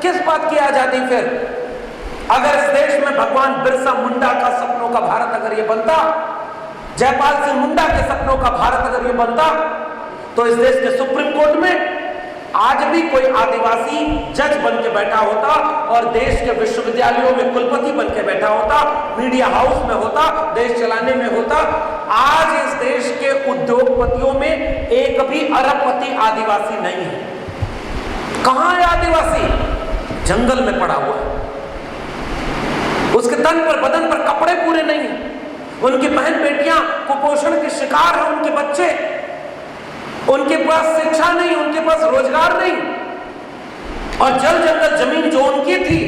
किस बात की आजादी फिर? अगर इस देश में भगवान बिरसा मुंडा का सपनों का भारत अगर ये बनता, जयपाल सिंह मुंडा के सपनों का भारत अगर ये बनता, तो इस देश के सुप्रीम कोर्ट में आज भी कोई आदिवासी जज बन के बैठा होता और देश के विश्वविद्यालयों में कुलपति बन के बैठा होता, मीडिया हाउस में होता, देश चलाने में होता। आज इस देश के उद्योगपतियों में एक भी अरबपति आदिवासी नहीं है। कहां है आदिवासी? जंगल में पड़ा हुआ है। उसके तन पर, बदन पर कपड़े पूरे नहीं है। उनकी बहन बेटियां कुपोषण के शिकार हैं, उनके बच्चे, उनके पास शिक्षा नहीं, उनके पास रोजगार नहीं। और जल जंगल जमीन जो उनकी थी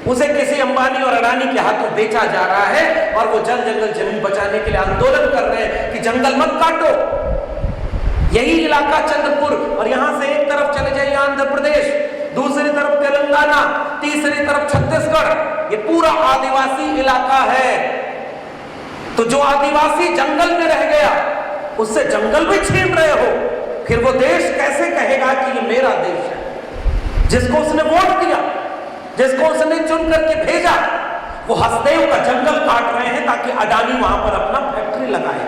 उसे किसी अंबानी और अडानी के हाथों बेचा जा रहा है और वो जल जंगल जमीन बचाने के लिए आंदोलन कर रहे हैं कि जंगल मत काटो। यही इलाका चंद्रपुर, और यहां से एक तरफ चले जाइए आंध्र प्रदेश, दूसरी तरफ तेलंगाना, तीसरी तरफ छत्तीसगढ़, ये पूरा आदिवासी इलाका है। तो जो आदिवासी जंगल में रह गया उससे जंगल भी छीन रहे हो, फिर वो देश कैसे कहेगा कि ये मेरा देश है? जिसको उसने वोट दिया, जिसको उसने चुन करके भेजा, वो हसदेव का जंगल काट रहे हैं ताकि अडानी वहां पर अपना फैक्ट्री लगाए।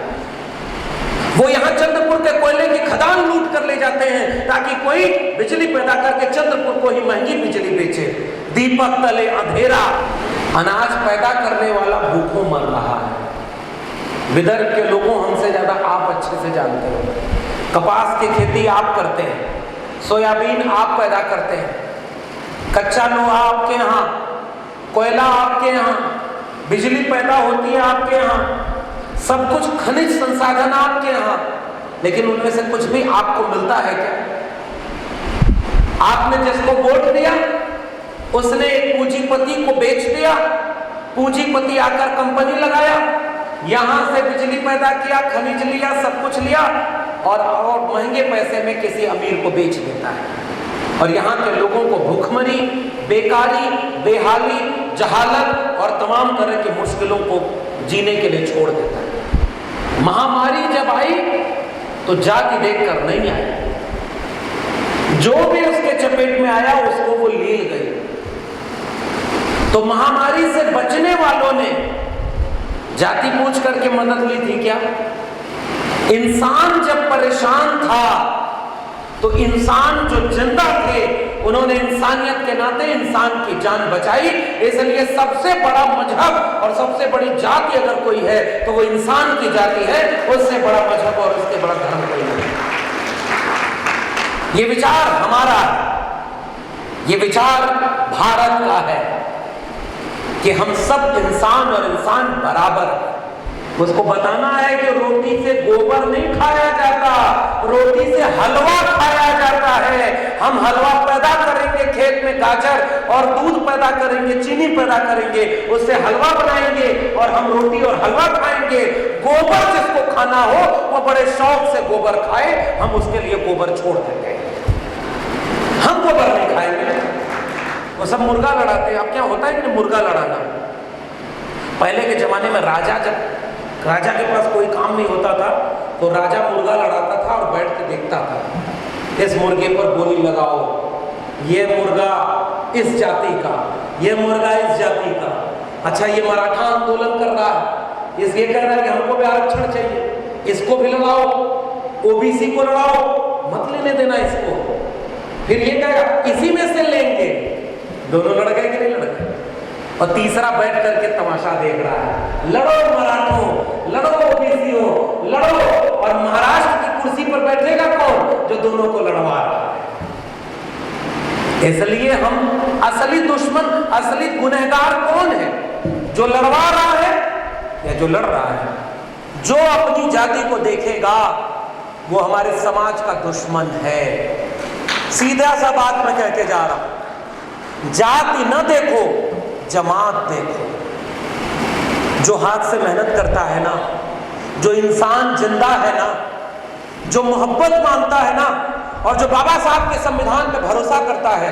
वो यहां चंद्रपुर के कोयले की खदान लूट कर ले जाते हैं ताकि कोई बिजली पैदा करके चंद्रपुर को ही महंगी बिजली बेचे। दीपक तले अंधेरा, अनाज पैदा करने वाला भूखों मर रहा है। विदर्भ के लोगों हमसे ज्यादा आप अच्छे से जानते हो। कपास की खेती आप करते हैं, सोयाबीन आप पैदा करते हैं, कच्चा लोहा आपके यहाँ, कोयला आपके यहाँ, बिजली पैदा होती है आपके यहाँ, सब कुछ खनिज संसाधन आपके यहाँ, लेकिन उनमें से कुछ भी आपको मिलता है क्या? आपने जिसको वोट दिया उसने एक पूंजीपति को बेच दिया, पूंजीपति आकर कंपनी लगाया, यहां से बिजली पैदा किया, खनिज लिया, सब कुछ लिया और महंगे पैसे में किसी अमीर को बेच देता है और यहाँ के लोगों को भूखमरी, बेकारी, बेहाली, जहालत और तमाम तरह की मुश्किलों को जीने के लिए छोड़ देता है। महामारी जब आई तो जाति देखकर नहीं आई, जो भी उसके चपेट में आया उसको वो लील गई। तो महामारी से बचने वालों ने जाति पूछ करके मदद ली थी क्या? इंसान जब परेशान था तो इंसान जो जिंदा थे उन्होंने इंसानियत के नाते इंसान की जान बचाई। इसलिए सबसे बड़ा मजहब और सबसे बड़ी जाति अगर कोई है तो वो इंसान की जाति है, उससे बड़ा मजहब और उससे बड़ा धर्म कोई नहीं। ये विचार हमारा है, ये विचार भारत का है कि हम सब इंसान और इंसान बराबर है। उसको बताना है कि रोटी से गोबर नहीं खाया जाता, रोटी से हलवा खाया जाता है। हम हलवा पैदा करेंगे खेत में, गाजर और दूध पैदा करेंगे, चीनी पैदा करेंगे, उससे हलवा बनाएंगे और हम रोटी और हलवा खाएंगे। गोबर जिसको खाना हो वो बड़े शौक से गोबर खाए, हम उसके लिए गोबर छोड़ देंगे, हम गोबर नहीं खाएंगे। वो सब मुर्गा लड़ाते हैं। अब क्या होता है कि मुर्गा लड़ाना, पहले के जमाने में जब राजा के पास कोई काम नहीं होता था तो राजा मुर्गा लड़ाता था और बैठ के देखता था, इस मुर्गे पर गोली लगाओ, ये मुर्गा इस जाति का, ये मुर्गा इस जाति का। अच्छा ये मराठा आंदोलन कर रहा है, ये कह रहा है कि हमको भी आरक्षण चाहिए, इसको भी लड़ाओ, ओबीसी को लड़ाओ, मत लेने देना इसको। फिर ये कहेगा इसी में से लेंगे, दोनों लड़ गए कि नहीं लड़ गए? और तीसरा बैठ करके तमाशा देख रहा है, लड़ो मराठों, लड़ो ओबीसीओ, लड़ो। और महाराष्ट्र की कुर्सी पर बैठेगा कौन? जो दोनों को लड़वा रहा है। इसलिए हम असली दुश्मन, असली गुनहगार कौन है? जो लड़वा रहा है या जो लड़ रहा है? जो अपनी जाति को देखेगा वो हमारे समाज का दुश्मन है। सीधा सा बात मैं कह के जा रहा हूं, जाति न देखो, जमात देखो। जो हाथ से मेहनत करता है ना, जो इंसान जिंदा है ना, जो मोहब्बत मानता है ना, और जो बाबा साहब के संविधान पे भरोसा करता है,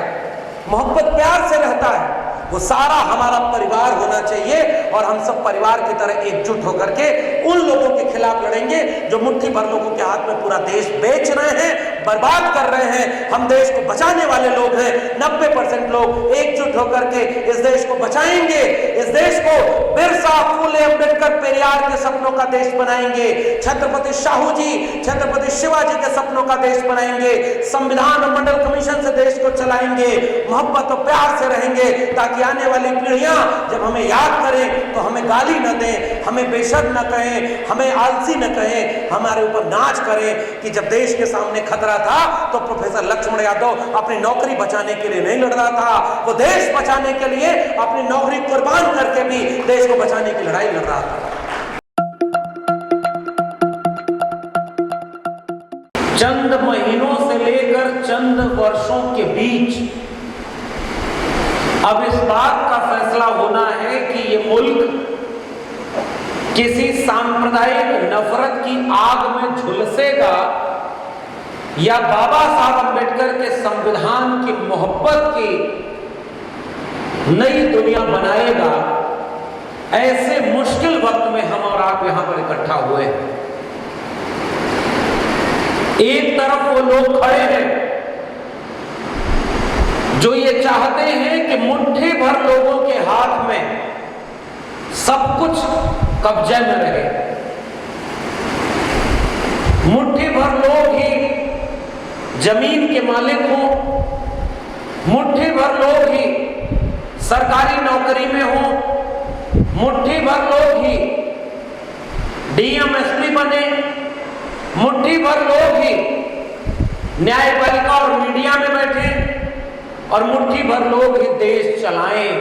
मोहब्बत प्यार से रहता है, वो सारा हमारा परिवार होना चाहिए। और हम सब परिवार की तरह एकजुट होकर के उन लोगों के खिलाफ लड़ेंगे जो मुट्ठी भर लोगों के हाथ में पूरा देश बेच रहे हैं, बर्बाद कर रहे हैं। हम देश को बचाने वाले लोग हैं, 90% लोग एकजुट होकर के इस देश को बचाएंगे, इस देश को बिरसा, फूले, अंबेडकर, पेरियार के सपनों का देश बनाएंगे, छत्रपति शाहू जी, छत्रपति शिवाजी के सपनों का देश बनाएंगे, संविधान और मंडल कमीशन से देश को चलाएंगे, मोहब्बत और प्यार से रहेंगे, ताकि आने वाली पीढ़ियां जब हमें याद करें तो हमें गाली न दें, हमें बेशर्म न कहें, हमें आलसी न कहें, हमारे ऊपर नाच करें कि जब देश के सामने खतरा था तो प्रोफेसर लक्ष्मण यादव अपनी नौकरी बचाने के लिए नहीं लड़ रहा था, वो देश बचाने के लिए अपनी नौकरी कुर्बान करके भी देश को बचाने की लड़ाई लड़ रहा था। चंद महीनों से लेकर चंद वर्षों के बीच अब इस बात का फैसला होना है कि ये मुल्क किसी सांप्रदायिक नफरत की आग में झुलसेगा या बाबा साहब अम्बेडकर के संविधान की मोहब्बत की नई दुनिया बनाएगा। ऐसे मुश्किल वक्त में हम और आप यहां पर इकट्ठा हुए हैं। एक तरफ वो लोग खड़े हैं जो ये चाहते हैं कि मुट्ठी भर लोगों के हाथ में सब कुछ कब्जे में रहे, मुट्ठी भर लोग ही जमीन के मालिक हों, मुट्ठी भर लोग ही सरकारी नौकरी में हों, मुट्ठी भर लोग ही डीएम एसपी बने, मुट्ठी भर लोग ही न्यायपालिका और मीडिया में बैठे और मुट्ठी भर लोग ही देश चलाएं,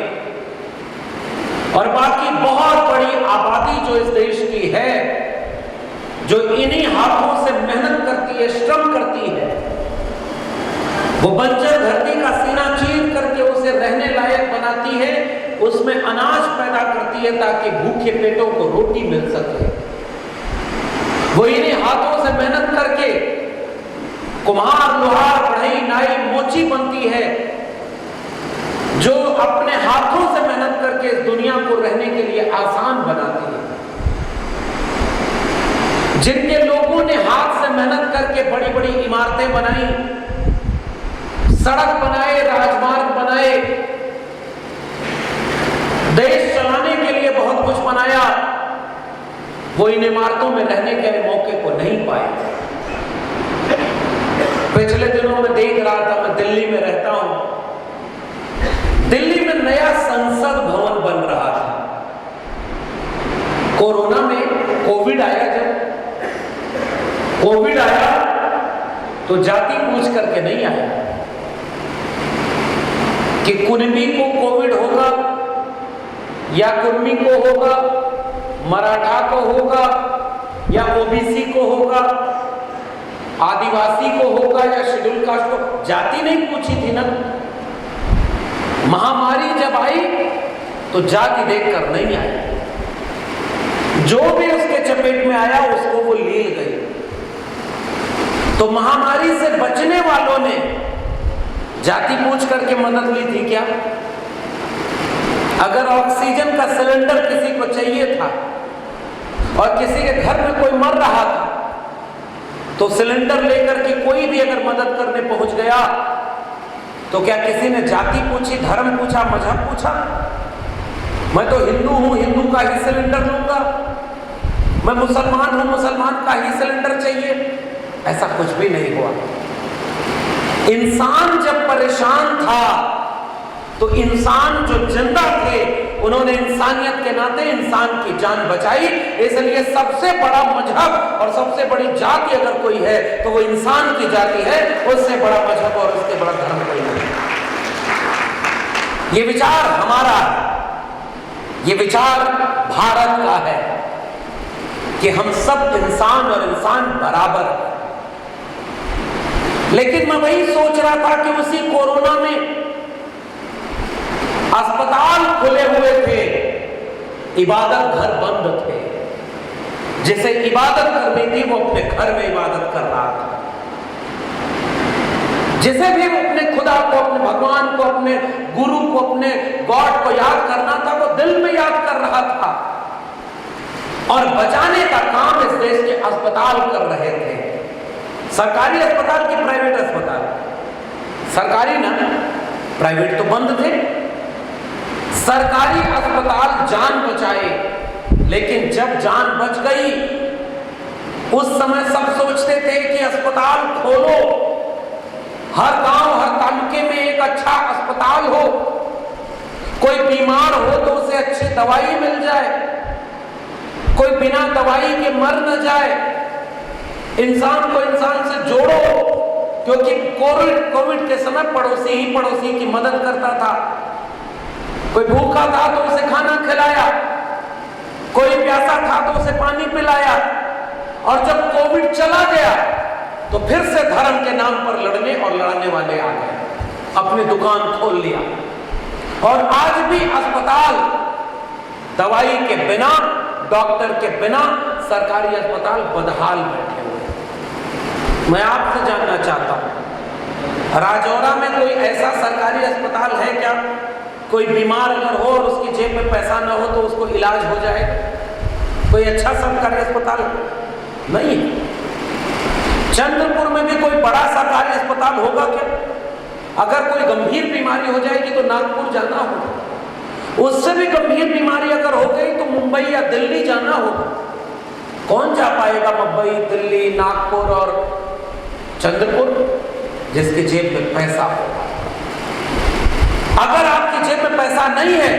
और बाकी बहुत बड़ी आबादी जो इस देश की है, जो इन्हीं हाथों से मेहनत करती है, श्रम करती है, वो बंजर धरती का सीना चीर करके उसे रहने लायक बनाती है, उसमें अनाज पैदा करती है ताकि भूखे पेटों को रोटी मिल सके। वो इन्हीं हाथों से मेहनत करके कुम्हार, लोहार, बढ़ई, नाई, मोची बनती है, जो अपने हाथों से मेहनत करके इस दुनिया को रहने के लिए आसान बनाती है। जिनके लोगों ने हाथ से मेहनत करके बड़ी बड़ी इमारतें बनाई, सड़क बनाए, राजमार्ग बनाए, देश चलाने के लिए बहुत कुछ बनाया, वो इन इमारतों में रहने के मौके को नहीं पाए। पिछले दिनों में देख रहा था, मैं दिल्ली में रहता हूं, दिल्ली में नया संसद भवन बन रहा था। कोरोना में कोविड आया, जब कोविड आया तो जाति पूछ करके नहीं आया कि कुर्मी को कोविड होगा या कुर्मी को होगा, मराठा को होगा या ओबीसी को होगा, आदिवासी को होगा या शेड्यूल कास्ट को, जाति नहीं पूछी थी ना। महामारी जब आई तो जाति देखकर नहीं आई, जो भी उसके चपेट में आया उसको वो लील गई। तो महामारी से बचने वालों ने जाति पूछ करके मदद ली थी क्या? अगर ऑक्सीजन का सिलेंडर किसी को चाहिए था और किसी के घर में कोई मर रहा था तो सिलेंडर लेकर के कोई भी अगर मदद करने पहुंच गया तो क्या किसी ने जाति पूछी, धर्म पूछा, मजहब पूछा? मैं तो हिंदू हूं, हिंदू का ही सिलेंडर लूंगा, मैं मुसलमान हूं, मुसलमान का ही सिलेंडर चाहिए, ऐसा कुछ भी नहीं हुआ। इंसान जब परेशान था तो इंसान जो जिंदा थे उन्होंने इंसानियत के नाते इंसान की जान बचाई। इसलिए सबसे बड़ा मजहब और सबसे बड़ी जाति अगर कोई है तो वो इंसान की जाति है, उससे बड़ा मजहब और उससे बड़ा धर्म कोई नहीं। ये विचार हमारा है, ये विचार भारत का है कि हम सब इंसान और इंसान बराबर हैं। लेकिन मैं वही सोच रहा था कि उसी कोरोना में अस्पताल खुले हुए थे, इबादत घर बंद थे। जिसे इबादत करनी थी वो अपने घर में इबादत कर रहा था, जिसे भी अपने खुदा को, अपने भगवान को, अपने गुरु को, अपने गॉड को याद करना था वो दिल में याद कर रहा था। और बचाने का काम इस देश के अस्पताल कर रहे थे, सरकारी अस्पताल की प्राइवेट अस्पताल। सरकारी ना, प्राइवेट तो बंद थे। सरकारी अस्पताल जान बचाए, लेकिन जब जान बच गई उस समय सब सोचते थे कि अस्पताल खोलो, हर गांव हर तालुके में एक अच्छा अस्पताल हो, कोई बीमार हो तो उसे अच्छी दवाई मिल जाए, कोई बिना दवाई के मर न जाए, इंसान को इंसान से जोड़ो। क्योंकि कोविड के समय पड़ोसी ही पड़ोसी की मदद करता था। कोई भूखा था तो उसे खाना खिलाया, कोई प्यासा था तो उसे पानी पिलाया। और जब कोविड चला गया तो फिर से धर्म के नाम पर लड़ने और लड़ने वाले आ गए, अपनी दुकान खोल लिया। और आज भी अस्पताल दवाई के बिना, डॉक्टर के बिना सरकारी अस्पताल बदहाल बैठे हुए हैं। मैं आपसे जानना चाहता हूं, राजौरा में कोई ऐसा सरकारी अस्पताल है क्या? कोई बीमार अगर हो और उसकी जेब में पैसा ना हो तो उसको इलाज हो जाएगा? कोई अच्छा सरकारी अस्पताल नहीं है। चंद्रपुर में भी कोई बड़ा सरकारी अस्पताल होगा क्या? अगर कोई गंभीर बीमारी हो जाएगी तो नागपुर जाना होगा, उससे भी गंभीर बीमारी अगर हो गई तो मुंबई या दिल्ली जाना होगा। कौन जा पाएगा मुंबई, दिल्ली, नागपुर और चंद्रपुर? जिसके जेब में पैसा होगा। अगर आपकी जेब में पैसा नहीं है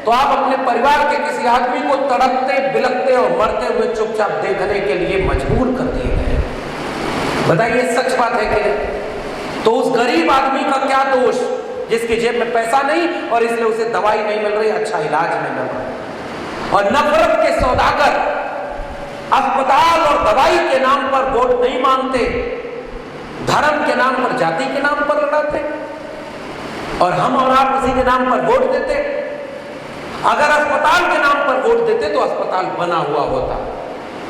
तो आप अपने परिवार के किसी आदमी को तड़पते, बिलखते और मरते हुए चुपचाप देखने के लिए मजबूर कर दिए गए। बताइए, सच बात है कि नहीं? तो उस गरीब आदमी का क्या दोष जिसकी जेब में पैसा नहीं और इसलिए उसे दवाई नहीं मिल रही, अच्छा इलाज नहीं मिल रहा। और नफरत के सौदागर अस्पताल और दवाई के नाम पर वोट नहीं मांगते, धर्म के नाम पर, जाति के नाम पर लड़ाते, और हम और आप उसी के नाम पर वोट देते। अगर अस्पताल के नाम पर वोट देते तो अस्पताल बना हुआ होता,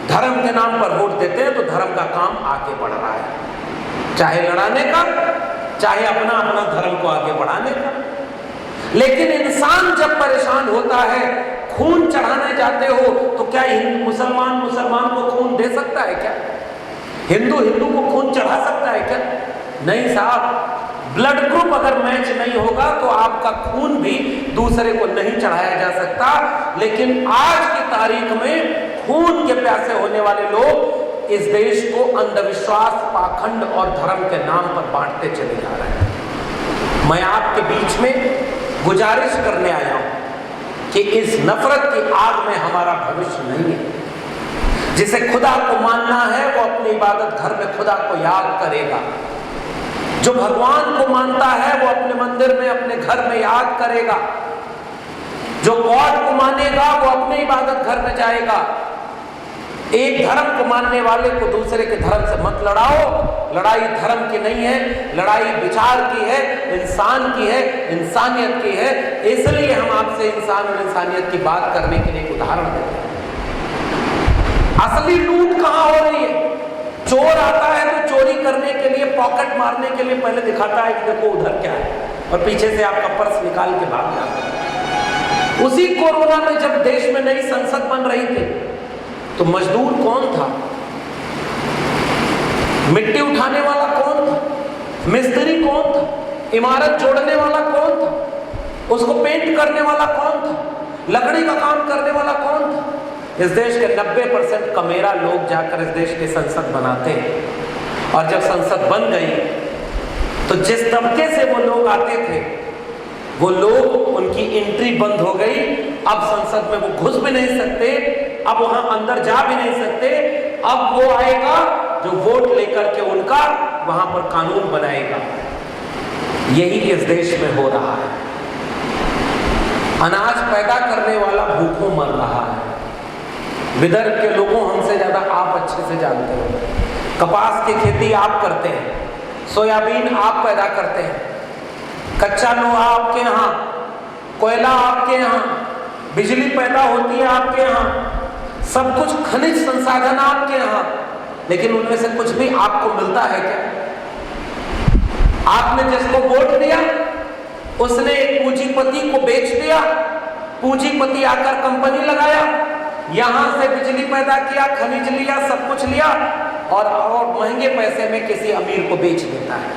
धर्म के नाम पर वोट देते हैं तो धर्म का काम आगे बढ़ रहा है, चाहे लड़ाने का, चाहे अपना अपना धर्म को आगे बढ़ाने का। लेकिन इंसान जब परेशान होता है, खून चढ़ाने जाते हो तो क्या मुसलमान को खून दे सकता है क्या? हिंदू को खून चढ़ा सकता है क्या? नहीं साहब। ब्लड ग्रुप अगर मैच नहीं होगा तो आपका खून भी दूसरे को नहीं चढ़ाया जा सकता। लेकिन आज की तारीख में खून के प्यासे होने वाले लोग इस देश को अंधविश्वास, पाखंड और धर्म के नाम पर बांटते चले जा रहे हैं। मैं आपके बीच में गुजारिश करने आया हूं कि इस नफरत की आग में हमारा भविष्य नहीं है। जिसे खुदा को मानना है वो अपनी इबादत घर में खुदा को याद करेगा। जो भगवान को मानता है वो अपने मंदिर में, अपने घर में याद करेगा। जो गॉड को मानेगा वो अपने इबादत घर में जाएगा। एक धर्म को मानने वाले को दूसरे के धर्म से मत लड़ाओ। लड़ाई धर्म की नहीं है, लड़ाई विचार की है, इंसान की है, इंसानियत की है। इसलिए हम आपसे इंसान और इंसानियत की बात करने के लिए एक उदाहरण देते हैं। असली लूट कहां हो रही है? चोर आता है तो चोरी करने के लिए, पॉकेट मारने के लिए पहले दिखाता है कि देखो उधर क्या है, और पीछे से आपका पर्स निकाल के भाग जाता है। उसी कोरोना में जब देश में नई संसद बन रही थी तो मजदूर कौन था? मिट्टी उठाने वाला कौन था? मिस्त्री कौन था? इमारत जोड़ने वाला कौन था? उसको पेंट करने वाला कौन था? लकड़ी का काम करने वाला कौन था? इस देश के 90% कमेरा लोग जाकर इस देश की संसद बनाते हैं। और जब संसद बन गई तो जिस तबके से वो लोग आते थे वो लोग, उनकी एंट्री बंद हो गई। अब संसद में वो घुस भी नहीं सकते, अब वहां अंदर जा भी नहीं सकते। अब वो आएगा जो वोट लेकर के उनका वहां पर कानून बनाएगा। यही इस देश में हो रहा है। अनाज पैदा करने वाला भूखों मर रहा है। विदर्भ के लोगों हमसे ज्यादा आप अच्छे से जानते हो। कपास की खेती आप करते हैं, सोयाबीन आप पैदा करते हैं, कच्चा लोहा आपके यहाँ, कोयला आपके यहाँ, बिजली पैदा होती है आपके यहाँ, सब कुछ खनिज संसाधन आपके यहाँ। लेकिन उनमें से कुछ भी आपको मिलता है क्या? आपने जिसको वोट दिया उसने एक पूंजीपति को बेच दिया। पूंजीपति आकर कंपनी लगाया, यहां से बिजली पैदा किया, खनिज लिया, सब कुछ लिया और महंगे पैसे में किसी अमीर को बेच देता है।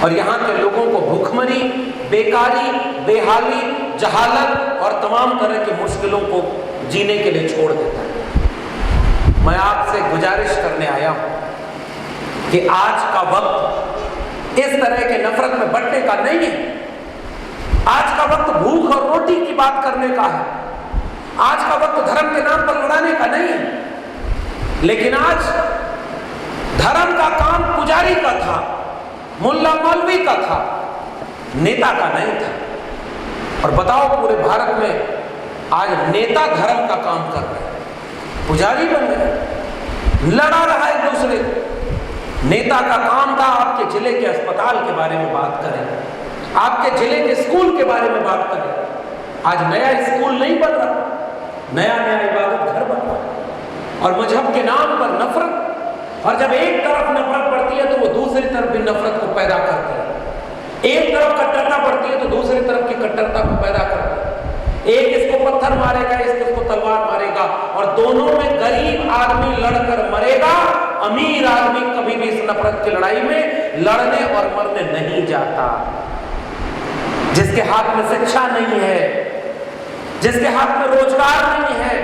और यहाँ के लोगों को भूखमरी, बेकारी, बेहाली, जहालत और तमाम तरह की मुश्किलों को जीने के लिए छोड़ देता है। मैं आपसे गुजारिश करने आया हूं कि आज का वक्त इस तरह के नफरत में बंटने का नहीं है। आज का वक्त भूख और रोटी की बात करने का है। आज का वक्त धर्म के नाम पर लड़ाने का नहीं है। लेकिन आज धर्म का काम पुजारी का था, मुल्ला मौलवी का था, नेता का नहीं था। और बताओ, पूरे भारत में आज नेता धर्म का काम कर रहे हैं, पुजारी बन गए, लड़ा रहा है एक दूसरे। नेता का काम था आपके जिले के अस्पताल के बारे में बात करें, आपके जिले के स्कूल के बारे में बात करें। आज नया स्कूल नहीं बन रहा, नया नया इबादत घर बन रहा। और मजहब के नाम पर नफरत, और जब एक तरफ नफरत बढ़ती है तो वो दूसरी तरफ भी नफरत को पैदा करती है। एक तरफ कट्टरता बढ़ती है तो दूसरी तरफ की कट्टरता को पैदा करती है। एक इसको पत्थर मारेगा, इसको तलवार मारेगा, और दोनों में गरीब आदमी लड़कर मरेगा। अमीर आदमी कभी भी इस नफरत की लड़ाई में लड़ने और मरने नहीं जाता। जिसके हाथ में शिक्षा नहीं है, जिसके हाथ में रोजगार नहीं है,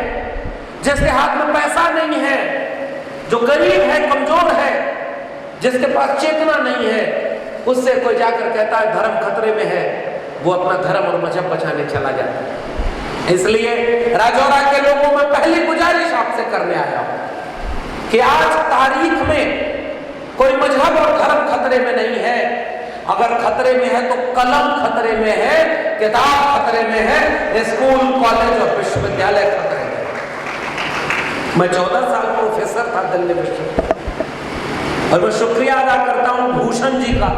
जिसके हाथ में पैसा नहीं है, जो गरीब है, कमजोर है, जिसके पास चेतना नहीं है, उससे कोई जाकर कहता है धर्म खतरे में है, वो अपना धर्म और मजहब बचाने चला जाता है। इसलिए राजौरा के लोगों में पहली गुजारिश आपसे करने आया हूं कि आज तारीख में कोई मजहब और धर्म खतरे में नहीं है। अगर खतरे में है तो कलम खतरे में है, किताब खतरे में है, स्कूल, कॉलेज और विश्वविद्यालय खतरे में। मैं 14 साल प्रोफेसर था दिल्ली विश्वविद्यालय, और मैं शुक्रिया अदा करता हूं भूषण जी का।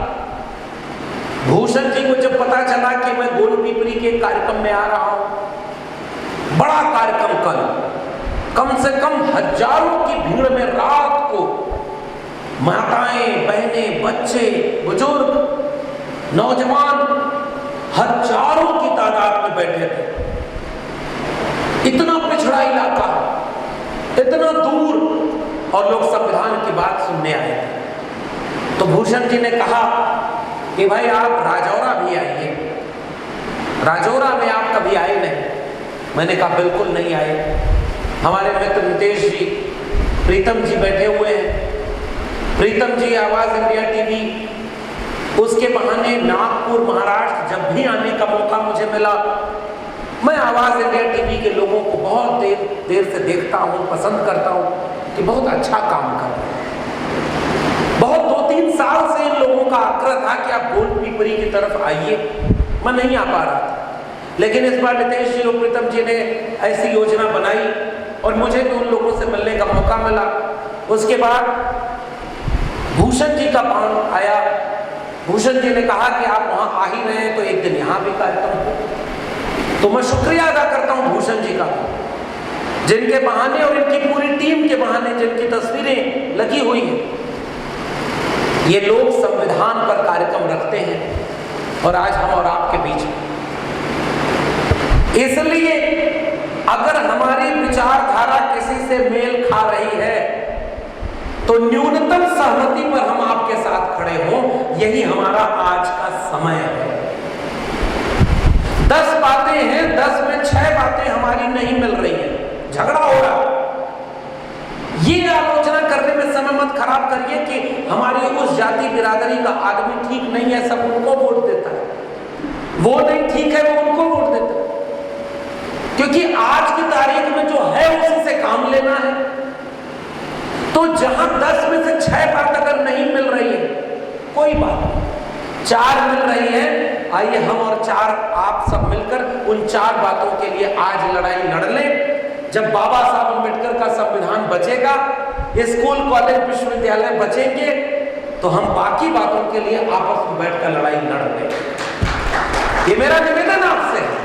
भूषण जी को जब पता चला कि मैं गोलपीपरी के कार्यक्रम में आ रहा हूं, बड़ा कार्यक्रम, कम से कम हजारों की भीड़ में रात को माताएं, बहनें, बच्चे, बुजुर्ग, नौजवान हजारों की तादाद में बैठे थे। इतना पिछड़ा इलाका, इतना दूर, और लोग संविधान की बात सुनने आए थे। तो भूषण जी ने कहा कि भाई आप राजौरा भी आइए, राजौरा में आप कभी आए नहीं। मैंने कहा बिल्कुल नहीं आए। हमारे मित्र नितेश जी, प्रीतम जी बैठे हुए हैं। प्रीतम जी आवाज इंडिया टीवी, उसके बहाने नागपुर, महाराष्ट्र जब भी आने का मौका मुझे मिला, मैं आवाज इंडिया टीवी के लोगों को बहुत देर से देखता हूं, पसंद करता हूं कि बहुत अच्छा काम कर रहे हैं। बहुत 2-3 साल से इन लोगों का आग्रह था कि आप गोलपीपरी की तरफ आइए, मैं नहीं आ पा रहा था। लेकिन इस बार नितेश जी और प्रीतम जी ने ऐसी योजना बनाई और मुझे भी उन लोगों से मिलने का मौका मिला। उसके बाद भूषण जी का फोन आया। भूषण जी ने कहा कि आप वहां आ ही रहे हैं तो एक दिन यहां भी कार्यक्रम हो। तो मैं शुक्रिया अदा करता हूं भूषण जी का, जिनके बहाने और इनकी पूरी टीम के बहाने, जिनकी तस्वीरें लगी हुई हैं, ये लोग संविधान पर कार्यक्रम रखते हैं और आज हम और आपके बीच में। इसलिए अगर हमारी विचारधारा किसी से मेल खा रही है तो न्यूनतम सहमति पर हम आपके साथ खड़े हों, यही हमारा आज का समय है। 10 बातें हैं, 10 में 6 बातें हमारी नहीं मिल रही है, झगड़ा हो रहा। ये आलोचना करने में समय मत खराब करिए कि हमारी उस जाति बिरादरी का आदमी ठीक नहीं है, सब उनको वोट देता है, वो नहीं ठीक है, वो उनको वोट देता है। क्योंकि आज की तारीख में जो है उसी से काम लेना है। तो जहां 10 में से 6 बात अगर नहीं मिल रही है, कोई बात नहीं, 4 मिल रही है, आइए हम और 4 आप सब मिलकर उन 4 बातों के लिए आज लड़ाई लड़ लें। जब बाबा साहब अम्बेडकर का संविधान बचेगा, स्कूल, कॉलेज, विश्वविद्यालय बचेंगे, तो हम बाकी बातों के लिए आपस में बैठकर लड़ाई लड़ लें। ये मेरा निवेदन आपसे है,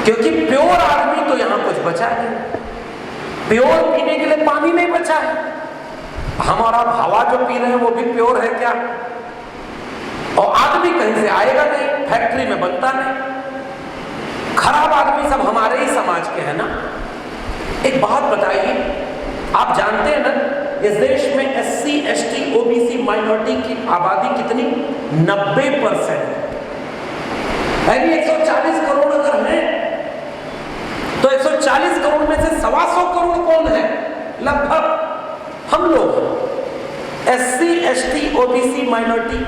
क्योंकि प्योर आदमी तो यहां कुछ बचा नहीं। प्योर पीने के लिए पानी नहीं बचा है। हम और आप हवा जो पी रहे हैं वो भी प्योर है क्या? और आदमी कहीं से आएगा नहीं, फैक्ट्री में बनता नहीं। खराब आदमी सब हमारे ही समाज के हैं ना। एक बात बताइए, आप जानते हैं ना, इस देश में एससी, एसटी, ओबीसी, माइनॉरिटी की आबादी कितनी? 90%। यानी 140 करोड़ अगर हैं तो 140 करोड़ में से 125 करोड़ कौन है? लगभग हम लोग। एससी, एसटी, ओबीसी, माइनॉरिटी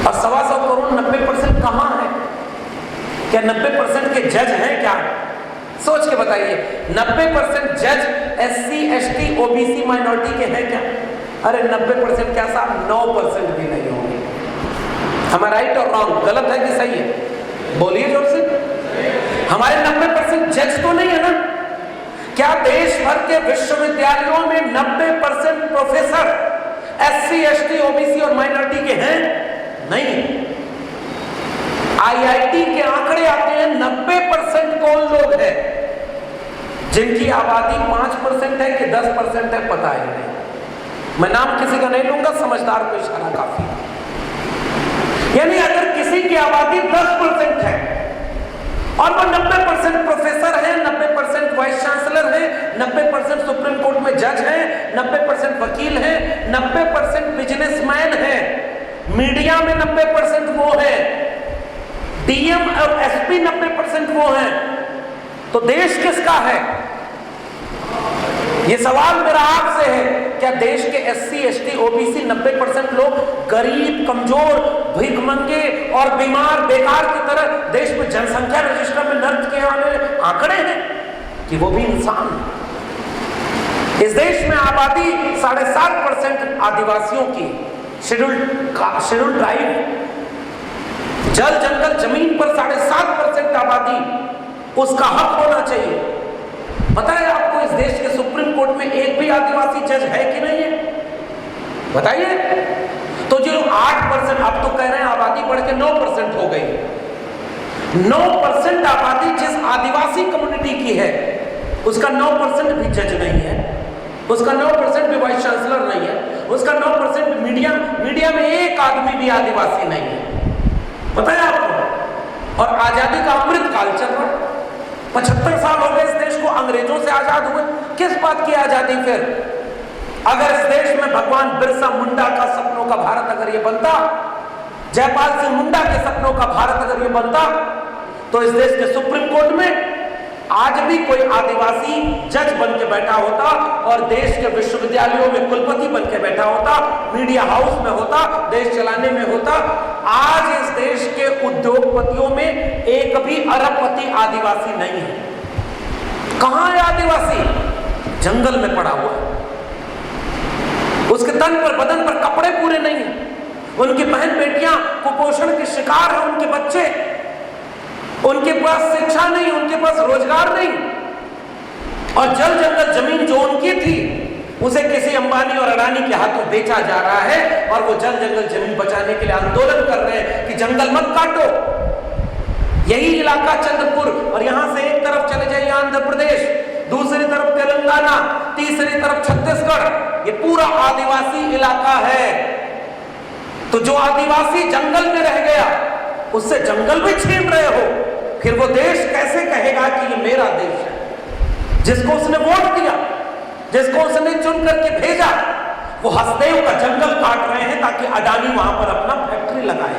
और 125 करोड़ 90% कहां है? क्या 90% के जज हैं क्या? सोच के बताइए, 90% जज एससी, एसटी, ओबीसी, माइनॉरिटी के हैं क्या? अरे 90% क्या साहब, 9% भी नहीं होंगे। हमारा राइट और रॉन्ग, गलत है कि सही है? बोलिए जोर से। हमारे 90% जज तो नहीं है ना? क्या देश भर के विश्वविद्यालयों में 90% प्रोफेसर एससी, एसटी, ओबीसी और माइनॉरिटी के हैं? नहीं। आईआईटी के आंकड़े आते हैं 90% कौन लोग हैं? जिनकी आबादी 5% है कि 10% है, पता ही नहीं। मैं नाम किसी का नहीं लूंगा, समझदार को इशारा काफी। यानी अगर किसी की आबादी 10% है और वो 90% प्रोफेसर है, 90% वाइस चांसलर है, 90% सुप्रीम कोर्ट में जज है, 90% वकील है, 90% बिजनेसमैन है, मीडिया में 90% वो है, डीएम और एसपी 90% वो हैं, तो देश किसका है? ये सवाल मेरा आपसे है, क्या देश के एससी, एसटी, ओबीसी 90% लोग गरीब, कमजोर, भिखमंगे और बीमार, बेकार की तरह देश में जनसंख्या रजिस्टर में दर्ज किए वाले आंकड़े हैं कि वो भी इंसान है? इस देश में आबादी 7.5% आदिवासियों की, शेड्यूल्ड ट्राइब, जल जंगल जमीन पर 7.5% आबादी, उसका हक होना चाहिए। पता है आपको इस देश के सुप्रीम कोर्ट में एक भी आदिवासी जज है कि नहीं है? बताइए। तो जो 8%, अब तो कह रहे हैं आबादी बढ़ के 9% हो गई। 9% आबादी जिस आदिवासी कम्युनिटी की है, उसका 9% भी जज नहीं है, उसका 9% भी वाइस चांसलर नहीं है, उसका 9% मीडिया में एक आदमी भी आदिवासी नहीं है। पता है आपको? और आजादी का अमृत काल चल रहा है। 75 साल हो गए इस देश को अंग्रेजों से आजाद हुए। किस बात की आजादी फिर? अगर इस देश में भगवान बिरसा मुंडा का सपनों का भारत अगर ये बनता, जयपाल सिंह मुंडा के सपनों का भारत अगर ये बनता, तो इस देश के सुप्रीम कोर्ट में आज भी कोई आदिवासी जज बन के बैठा होता और देश के विश्वविद्यालयों में कुलपति बन के बैठा होता, मीडिया हाउस में होता, देश चलाने में होता। आज इस देश के उद्योगपतियों में एक भी अरबपति आदिवासी नहीं है। कहां है आदिवासी? जंगल में पड़ा हुआ है। उसके तन पर, बदन पर कपड़े पूरे नहीं है। उनकी बहन बेटियां कुपोषण के शिकार हैं, उनके बच्चे, उनके पास शिक्षा नहीं, उनके पास रोजगार नहीं, और जल जंगल जमीन जो उनकी थी उसे किसी अंबानी और अडानी के हाथों बेचा जा रहा है, और वो जल जंगल जमीन बचाने के लिए आंदोलन कर रहे हैं कि जंगल मत काटो। यही इलाका चंद्रपुर, और यहां से एक तरफ चले जाइए आंध्र प्रदेश, दूसरी तरफ तेलंगाना, तीसरी तरफ छत्तीसगढ़, ये पूरा आदिवासी इलाका है। तो जो आदिवासी जंगल में रह गया, उससे जंगल भी छीन रहे हो, फिर वो देश कैसे कहेगा कि ये मेरा देश है? जिसको उसने वोट दिया, जिसको उसने चुन करके भेजा, वो हसदेव का जंगल काट रहे हैं ताकि अडानी वहां पर अपना फैक्ट्री लगाए।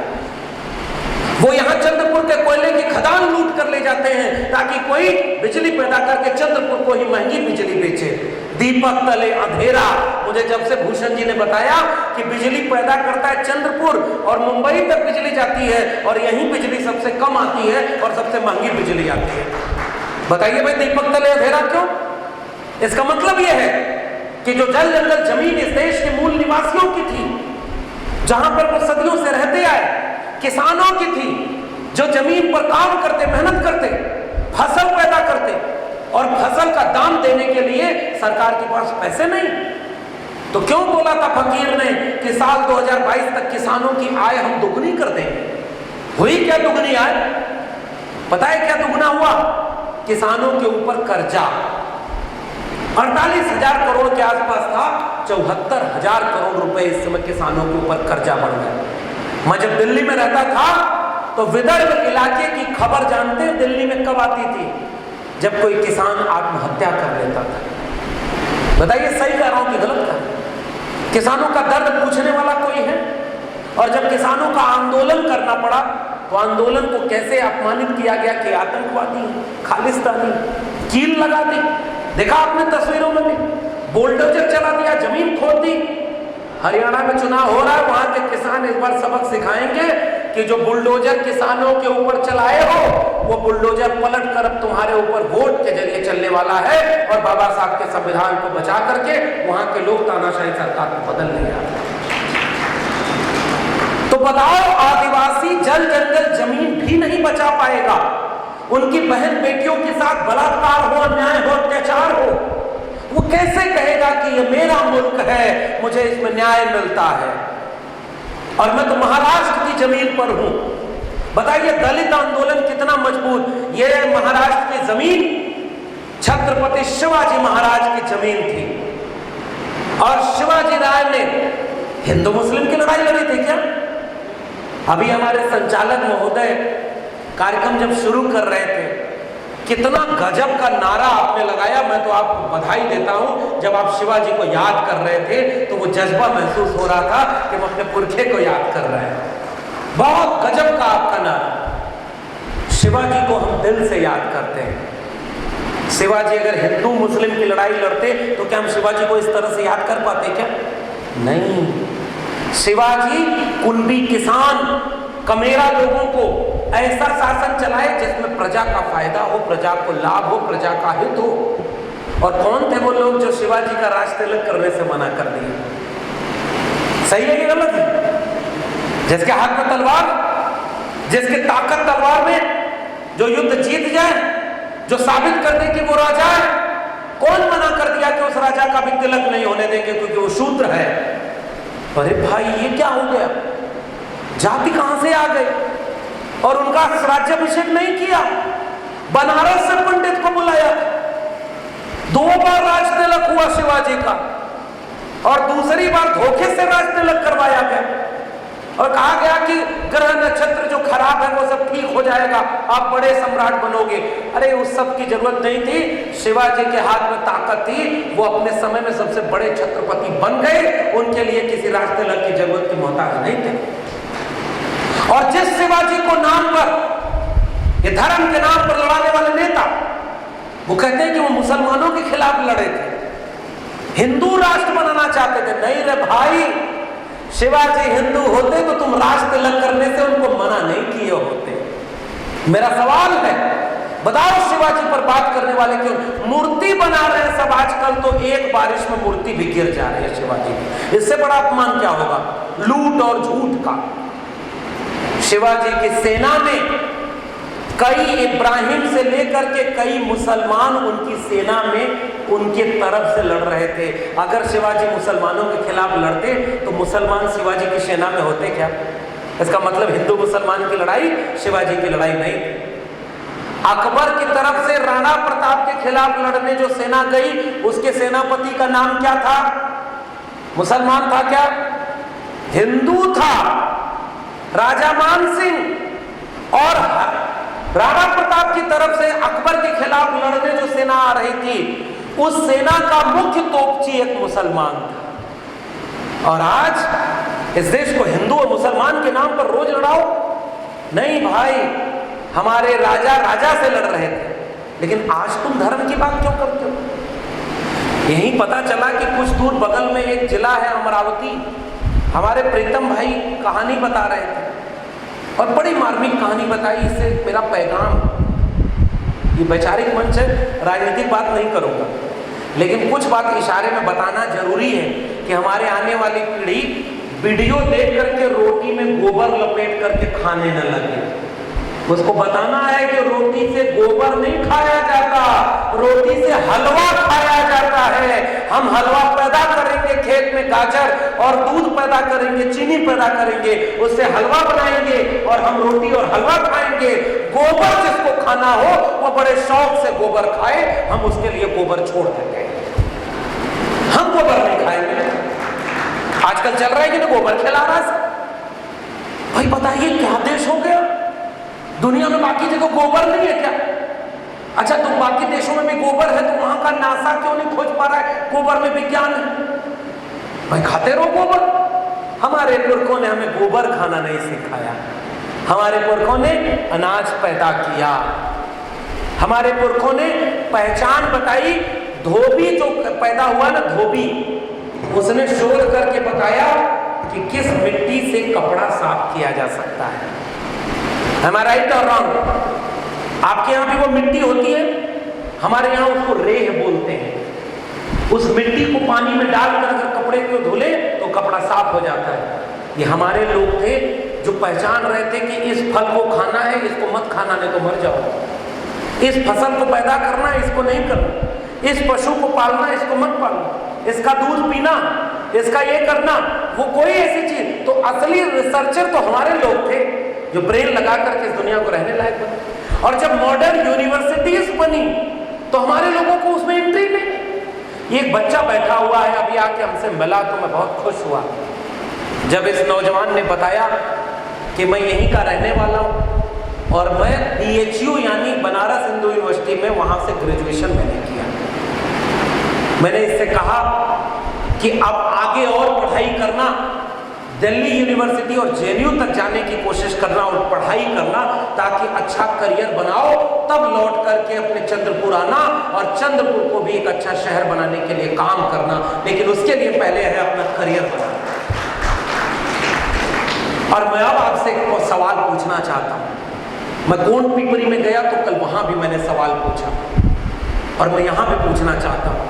वो यहां चंद्रपुर के कोयले की खदान लूट कर ले जाते हैं ताकि कोई बिजली पैदा करके चंद्रपुर को ही महंगी बिजली बेचे। दीपक तले अंधेरा। मुझे जब से भूषण जी ने बताया कि बिजली पैदा करता है चंद्रपुर और मुंबई तक बिजली जाती है और यहीं बिजली सबसे कम आती है और सबसे महंगी बिजली आती है, बताइए भाई दीपक तले अंधेरा क्यों? इसका मतलब यह है कि जो जल जंगल जमीन इस देश के मूल निवासियों की थी, जहां पर वो सदियों से रहते आए, किसानों की थी, जो जमीन पर काम करते, मेहनत करते, फसल पैदा करते, और फसल का दाम देने के लिए सरकार के पास पैसे नहीं। तो क्यों बोला था फकीर ने कि साल 2022 तक किसानों की आय हम दुगनी कर देंगे? हुई क्या दुगनी आय? पता है क्या दुगना हुआ? किसानों के ऊपर कर्जा 48,000 करोड़ के आसपास था, 74,000 करोड़ रुपए इस समय किसानों के ऊपर कर्जा बढ़ गया। मैं जब दिल्ली में रहता था तो विदर्भ इलाके की खबर जानते हैं दिल्ली में कब आती थी? जब कोई किसान आत्महत्या कर लेता था। बताइए सही कह रहा हूं कि गलत कह रहा हूं? किसानों का दर्द पूछने वाला कोई है? और जब किसानों का आंदोलन करना पड़ा तो आंदोलन को कैसे अपमानित किया गया कि आतंकवादी, खालिस्तानी, कील लगा दी। देखा आपने तस्वीरों में भी, बुलडोजर चला दिया, जमीन खोद दी। हरियाणा में चुनाव हो रहा है, वहां के किसान इस बार सबक सिखाएंगे कि जो बुलडोजर किसानों के ऊपर चलाए हो वो बुलडोजर पलट कर अब तुम्हारे ऊपर वोट के जरिए चलने वाला है और बाबा साहब के संविधान को बचा करके वहां के लोग तानाशाही सरकार को बदल नहीं आ रहे। तो बताओ, आदिवासी जल जंगल जमीन भी नहीं बचा पाएगा, उनकी बहन बेटियों के साथ बलात्कार हो, अन्याय हो, अत्याचार हो, वो कैसे कहेगा कि ये मेरा मुल्क है, मुझे इसमें न्याय मिलता है? और मैं तो महाराष्ट्र की जमीन पर हूं। बताइए दलित आंदोलन कितना मजबूत। ये महाराष्ट्र की जमीन छत्रपति शिवाजी महाराज की जमीन थी और शिवाजी राय ने हिंदू मुस्लिम की लड़ाई लड़ी थी क्या? अभी हमारे संचालक महोदय कार्यक्रम जब शुरू कर रहे थे, कितना गजब का नारा आपने लगाया। मैं तो आपको बधाई देता हूं। जब आप शिवाजी को याद कर रहे थे तो वो जज्बा महसूस हो रहा था कि हम अपने पुरखे को याद कर रहे हैं। बहुत गजब का आपका नारा। शिवाजी को हम दिल से याद करते हैं। शिवाजी अगर हिंदू मुस्लिम की लड़ाई लड़ते तो क्या हम शिवाजी को इस तरह से याद कर पाते क्या? नहीं। शिवाजी कुणबी किसान कमेरा लोगों को ऐसा शासन चलाए जिसमें प्रजा का फायदा हो, प्रजा को लाभ हो, प्रजा का हित हो। और कौन थे वो लोग जो शिवाजी का राज तिलक करने से मना कर दिए? सही है कि गलत है? जिसके हाथ में तलवार, जिसकी ताकत तलवार में, जो युद्ध जीत जाए, जो साबित कर दे कि वो राजा है, कौन मना कर दिया कि उस राजा का भी तिलक नहीं होने देंगे क्योंकि वो शूद्र है? अरे भाई ये क्या हो गया? जाति कहां से आ गई? और उनका राज्याभिषेक नहीं किया, बनारस से पंडित को बुलाया। 2 बार राज तिलक हुआ शिवाजी का और दूसरी बार धोखे से राज तिलक करवाया गया और कहा गया कि ग्रह नक्षत्र जो खराब है वो सब ठीक हो जाएगा, आप बड़े सम्राट बनोगे। अरे उस सब की जरूरत नहीं थी। शिवाजी के हाथ में ताकत थी, वो अपने समय में सबसे बड़े छत्रपति बन गए। उनके लिए किसी राज तिलक की जरूरत की मोहताज नहीं थे। और जिस शिवाजी को नाम पर, ये धर्म के नाम पर लड़ाने वाले नेता, वो कहते हैं कि वो मुसलमानों के खिलाफ लड़े थे, हिंदू राष्ट्र बनाना चाहते थे। नहीं रे भाई, शिवाजी हिंदू होते तो तुम राज तिलक करने से उनको मना नहीं किए होते। मेरा सवाल है, बताओ शिवाजी पर बात करने वाले क्यों? मूर्ति बना रहे हैं सब आजकल, तो एक बारिश में मूर्ति भी गिर जा रही है शिवाजी की। इससे बड़ा अपमान क्या होगा? लूट और झूठ का। शिवाजी की सेना में कई इब्राहिम से लेकर के कई मुसलमान उनकी सेना में उनके तरफ से लड़ रहे थे। अगर शिवाजी मुसलमानों के खिलाफ लड़ते तो मुसलमान शिवाजी की सेना में होते क्या? इसका मतलब हिंदू मुसलमान की लड़ाई शिवाजी की लड़ाई नहीं थी। अकबर की तरफ से राणा प्रताप के खिलाफ लड़ने जो सेना गई, उसके सेनापति का नाम क्या था? मुसलमान था क्या? हिंदू था, राजा मान सिंह। और राणा प्रताप की तरफ से अकबर के खिलाफ लड़ने जो सेना आ रही थी, उस सेना का मुख्य तोपची एक मुसलमान था। और आज इस देश को हिंदू और मुसलमान के नाम पर रोज लड़ाओ? नहीं भाई, हमारे राजा राजा से लड़ रहे थे, लेकिन आज तुम धर्म की बात क्यों करते हो? यही पता चला कि कुछ दूर बगल में एक जिला है अमरावती, हमारे प्रीतम भाई कहानी बता रहे थे और बड़ी मार्मिक कहानी बताई। इससे मेरा पैगाम, ये वैचारिक मंच है, राजनीतिक बात नहीं करूंगा, लेकिन कुछ बात इशारे में बताना जरूरी है कि हमारे आने वाली पीढ़ी वीडियो देख करके रोटी में गोबर लपेट करके खाने न लगे। उसको बताना है कि रोटी से गोबर नहीं खाया जाता, रोटी से हलवा खाया जाता है। हम हलवा पैदा करेंगे खेत में, गाजर और दूध पैदा करेंगे, चीनी पैदा करेंगे, उससे हलवा बनाएंगे और हम रोटी और हलवा खाएंगे। गोबर जिसको खाना हो वो बड़े शौक से गोबर खाए, हम उसके लिए गोबर छोड़ देंगे, हम गोबर नहीं खाएंगे। आजकल चल रहा है कि ना गोबर खिला रहा है। भाई बताइए क्या देश हो गया? दुनिया में बाकी जगह गोबर नहीं है क्या? अच्छा, तो बाकी देशों में भी गोबर है, तो वहां का नासा क्यों नहीं खोज पा रहा है गोबर में विज्ञान है? भाई खाते रहो गोबर। हमारे पुरखों ने हमें गोबर खाना नहीं सिखाया, हमारे पुरखों ने अनाज पैदा किया, हमारे पुरखों ने पहचान बताई। धोबी जो पैदा हुआ ना, धोबी, उसने शोध करके बताया कि किस मिट्टी से कपड़ा साफ किया जा सकता है। Am I right or wrong? आपके यहां भी वो मिट्टी होती है, हमारे यहां उसको रेह बोलते हैं। उस मिट्टी को पानी में डालकर अगर कपड़े को धुले तो कपड़ा साफ हो जाता है। ये हमारे लोग थे जो पहचान रहे थे कि इस फल को खाना है, इसको मत खाना नहीं तो मर जाओ। इस फसल को पैदा करना है, इसको नहीं करना। इस पशु को पालना, इसको मत पालना। इसका दूध पीना, इसका ये करना, वो कोई ऐसी चीज। तो असली रिसर्चर तो हमारे लोग थे जो ब्रेन लगा करके इस दुनिया को रहने लायक बने। और जब मॉडर्न यूनिवर्सिटीज बनी तो हमारे लोगों को उसमें एंट्री नहीं। एक बच्चा बैठा हुआ है, अभी आके हमसे मिला तो मैं बहुत खुश हुआ जब इस नौजवान ने बताया कि मैं यहीं का रहने वाला हूं और मैं BHU यानी बनारस हिंदू यूनिवर्सिटी में वहां से ग्रेजुएशन मैंने किया। मैंने इससे कहा कि अब आगे और पढ़ाई करना, दिल्ली यूनिवर्सिटी और JNU तक जाने की कोशिश करना और पढ़ाई करना ताकि अच्छा करियर बनाओ, तब लौट करके अपने चंद्रपुर आना और चंद्रपुर को भी एक अच्छा शहर बनाने के लिए काम करना। लेकिन उसके लिए पहले है अपना करियर बनाना। और मैं अब आपसे एक सवाल पूछना चाहता हूं। मैं गोंड पिपरी में गया तो कल वहां भी मैंने सवाल पूछा और मैं यहां भी पूछना चाहता हूं।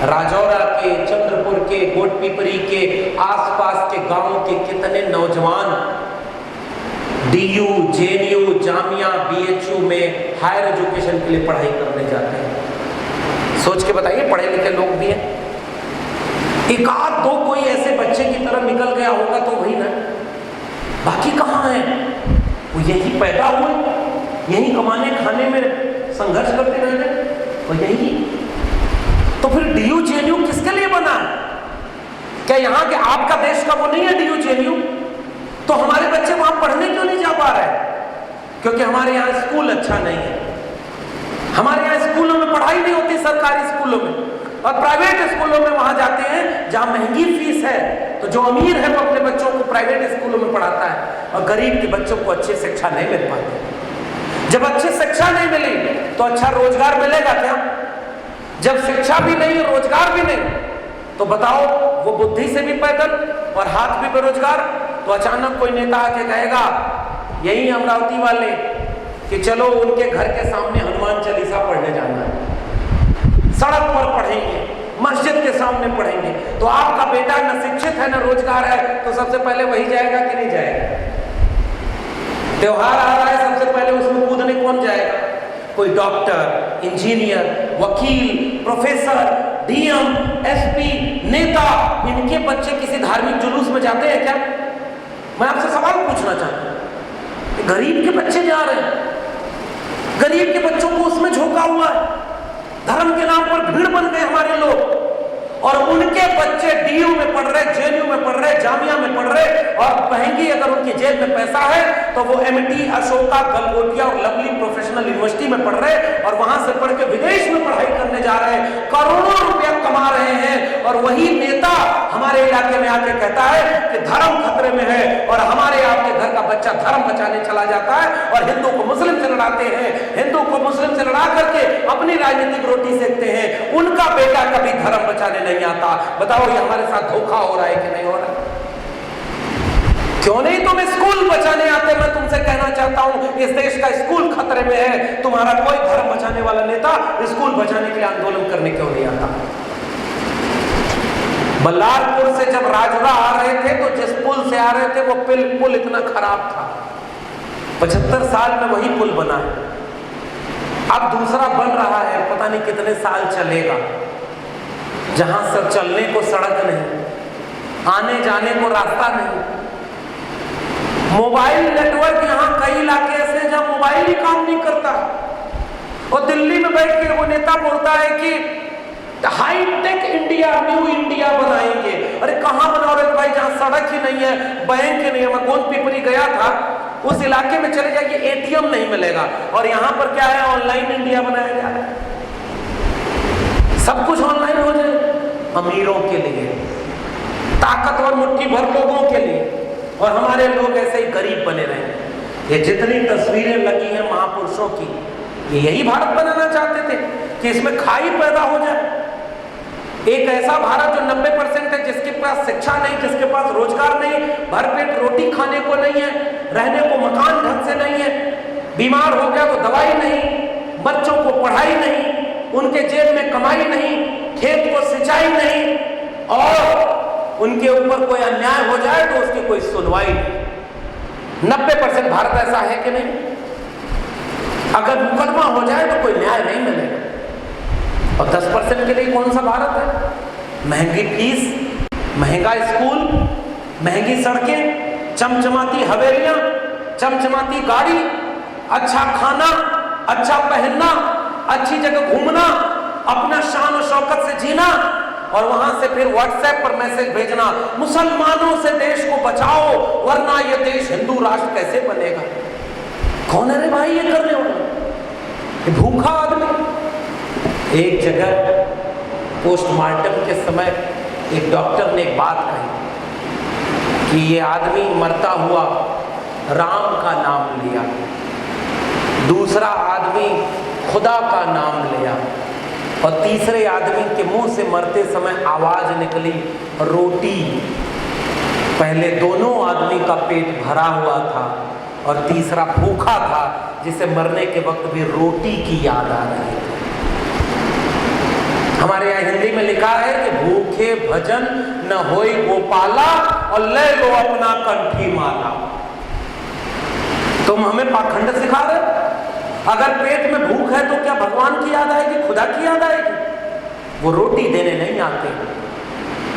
राजौरा के, चंद्रपुर के, गोंड पिपरी के आसपास के गांवों के कितने नौजवान DU, JNU, जामिया, BHU में हायर एजुकेशन के लिए पढ़ाई करने जाते हैं? सोच के बताइए, पढ़े लिखे लोग भी हैं। एक आध दो कोई ऐसे बच्चे की तरह निकल गया होगा तो वही ना, बाकी कहाँ है? वो यही पैदा हुए, यही कमाने खाने में संघर्ष करते रहते, वो यही। तो फिर DU, JNU किसके लिए बना है? क्या यहाँ के आपका देश का वो नहीं है DU, JNU? तो हमारे बच्चे वहां पढ़ने क्यों नहीं जा पा रहे? क्योंकि हमारे यहाँ स्कूल अच्छा नहीं है। हमारे यहाँ स्कूलों में पढ़ाई नहीं होती, सरकारी स्कूलों में, और प्राइवेट स्कूलों में वहां जाते हैं जहां महंगी फीस है। तो जो अमीर है वो अपने बच्चों को प्राइवेट स्कूलों में पढ़ाता है और गरीब के बच्चों को अच्छी शिक्षा नहीं मिल पाती। जब अच्छी शिक्षा नहीं मिली तो अच्छा रोजगार मिलेगा क्या? जब शिक्षा भी नहीं, रोजगार भी नहीं, तो बताओ वो बुद्धि से भी पैदल और हाथ भी बेरोजगार। तो अचानक कोई नेता आके कहेगा, यही अमरावती वाले, कि चलो उनके घर के सामने हनुमान चालीसा पढ़ने जाना है, सड़क पर पढ़ेंगे, मस्जिद के सामने पढ़ेंगे। तो आपका बेटा न शिक्षित है न रोजगार है, तो सबसे पहले वही जाएगा कि नहीं जाएगा? त्योहार आ रहा है, सबसे पहले उसमें कूदने कौन जाएगा? कोई डॉक्टर, इंजीनियर, वकील, प्रोफेसर, DM, SP, नेता, इनके बच्चे किसी धार्मिक जुलूस में जाते हैं क्या? मैं आपसे सवाल पूछना चाहता हूं। गरीब के बच्चे जा रहे हैं, गरीब के बच्चों को उसमें झोंका हुआ है। धर्म के नाम पर भीड़ बन गए हमारे लोग, और उनके बच्चे DU में पढ़ रहे, JNU में पढ़ रहे, जामिया में पढ़ रहे, और महंगी अगर उनकी जेब में पैसा है तो वो MIT, अशोका, गलगोटिया और लवली प्रोफेशनल यूनिवर्सिटी में पढ़ रहे, और वहां से पढ़ के विदेश में पढ़ाई करने जा रहे हैं, करोड़ों रुपया कमा रहे हैं। और वही नेता हमारे इलाके में आके कहता है कि धर्म खतरे में है, और हमारे आपके घर का बच्चा धर्म बचाने चला जाता है और हिंदू को मुस्लिम से लड़ाते हैं, हिंदू को मुस्लिम से लड़ा करके अपनी राजनीतिक रोटी सेकते हैं। उनका बेटा कभी धर्म बचाने नहीं आता। बताओ ये हमारे साथ धोखा हो रहा है कि नहीं हो रहा? क्यों नहीं तुम स्कूल बचाने आते? मैं तुमसे कहना चाहता हूं, इस देश का स्कूल खतरे में है। तुम्हारा कोई धर्म बचाने वाला नेता स्कूल बचाने के लिए आंदोलन करने क्यों नहीं आता? बल्लारपुर से जब राजौरा आ रहे थे तो जिस पुल से आ रहे थे वो पुल इतना खराब था, 75 साल में वही पुल बना है। अब दूसरा बन रहा है, पता नहीं कितने साल चलेगा, जहां सब चलने को सड़क नहीं, आने जाने को रास्ता नहीं। मोबाइल नेटवर्क यहाँ कई इलाके ऐसे हैं जहां मोबाइल ही काम नहीं करता, और दिल्ली में बैठ के वो नेता बोलता है कि हाईटेक इंडिया, न्यू इंडिया बनाएंगे। अरे कहां बना रहे भाई, जहां सड़क ही नहीं है, बैंक ही नहीं है। मैं गोंद पिपरी गया था उस इलाके में चले जाइए, एटीएम नहीं मिलेगा। और यहां पर क्या है, ऑनलाइन इंडिया बनाया जा रहा है, सब कुछ ऑनलाइन हो जाए, अमीरों के लिए, ताकतवर मुट्ठी भर लोगों के लिए, और हमारे लोग ऐसे ही गरीब बने रहे। ये जितनी तस्वीरें लगी हैं महापुरुषों की, ये यही भारत बनाना चाहते थे कि इसमें खाई पैदा हो जाए। एक ऐसा भारत जो 90% है, जिसके पास शिक्षा नहीं, जिसके पास रोजगार नहीं, भरपेट रोटी खाने को नहीं है, रहने को मकान ढंग से नहीं है, बीमार हो गया तो दवाई नहीं, बच्चों को पढ़ाई नहीं, उनके जेब में कमाई नहीं, खेत को सिंचाई नहीं, और उनके ऊपर कोई अन्याय हो जाए तो उसकी कोई सुनवाई नहीं। 90% भारत ऐसा है कि नहीं? अगर मुकदमा हो जाए तो कोई न्याय नहीं मिलेगा। और 10% के लिए कौन सा भारत है? महंगी फीस, महंगा स्कूल, महंगी सड़कें, चमचमाती हवेलियां, चमचमाती गाड़ी, अच्छा खाना, अच्छा पहनना, अच्छी जगह घूमना, अपना शान और शौकत से जीना, और वहां से फिर व्हाट्सएप पर मैसेज भेजना, मुसलमानों से देश को बचाओ वरना यह देश हिंदू राष्ट्र कैसे बनेगा। कौन है रे भाई ये करने वाला? ये भूखा आदमी। एक जगह पोस्टमार्टम के समय एक डॉक्टर ने एक बात कही कि ये आदमी मरता हुआ राम का नाम लिया, दूसरा आदमी खुदा का नाम लिया, और तीसरे आदमी के मुंह से मरते समय आवाज निकली रोटी। पहले दोनों आदमी का पेट भरा हुआ था और तीसरा भूखा था, जिसे मरने के वक्त भी रोटी की याद आ रही थी। हमारे यहाँ हिंदी में लिखा है कि भूखे भजन न होई गोपाला और ले लो अपना कंठी माला। तुम हमें पाखंड सिखा रहे? अगर पेट में भूख है तो क्या भगवान की याद आएगी, खुदा की याद आएगी? वो रोटी देने नहीं आते,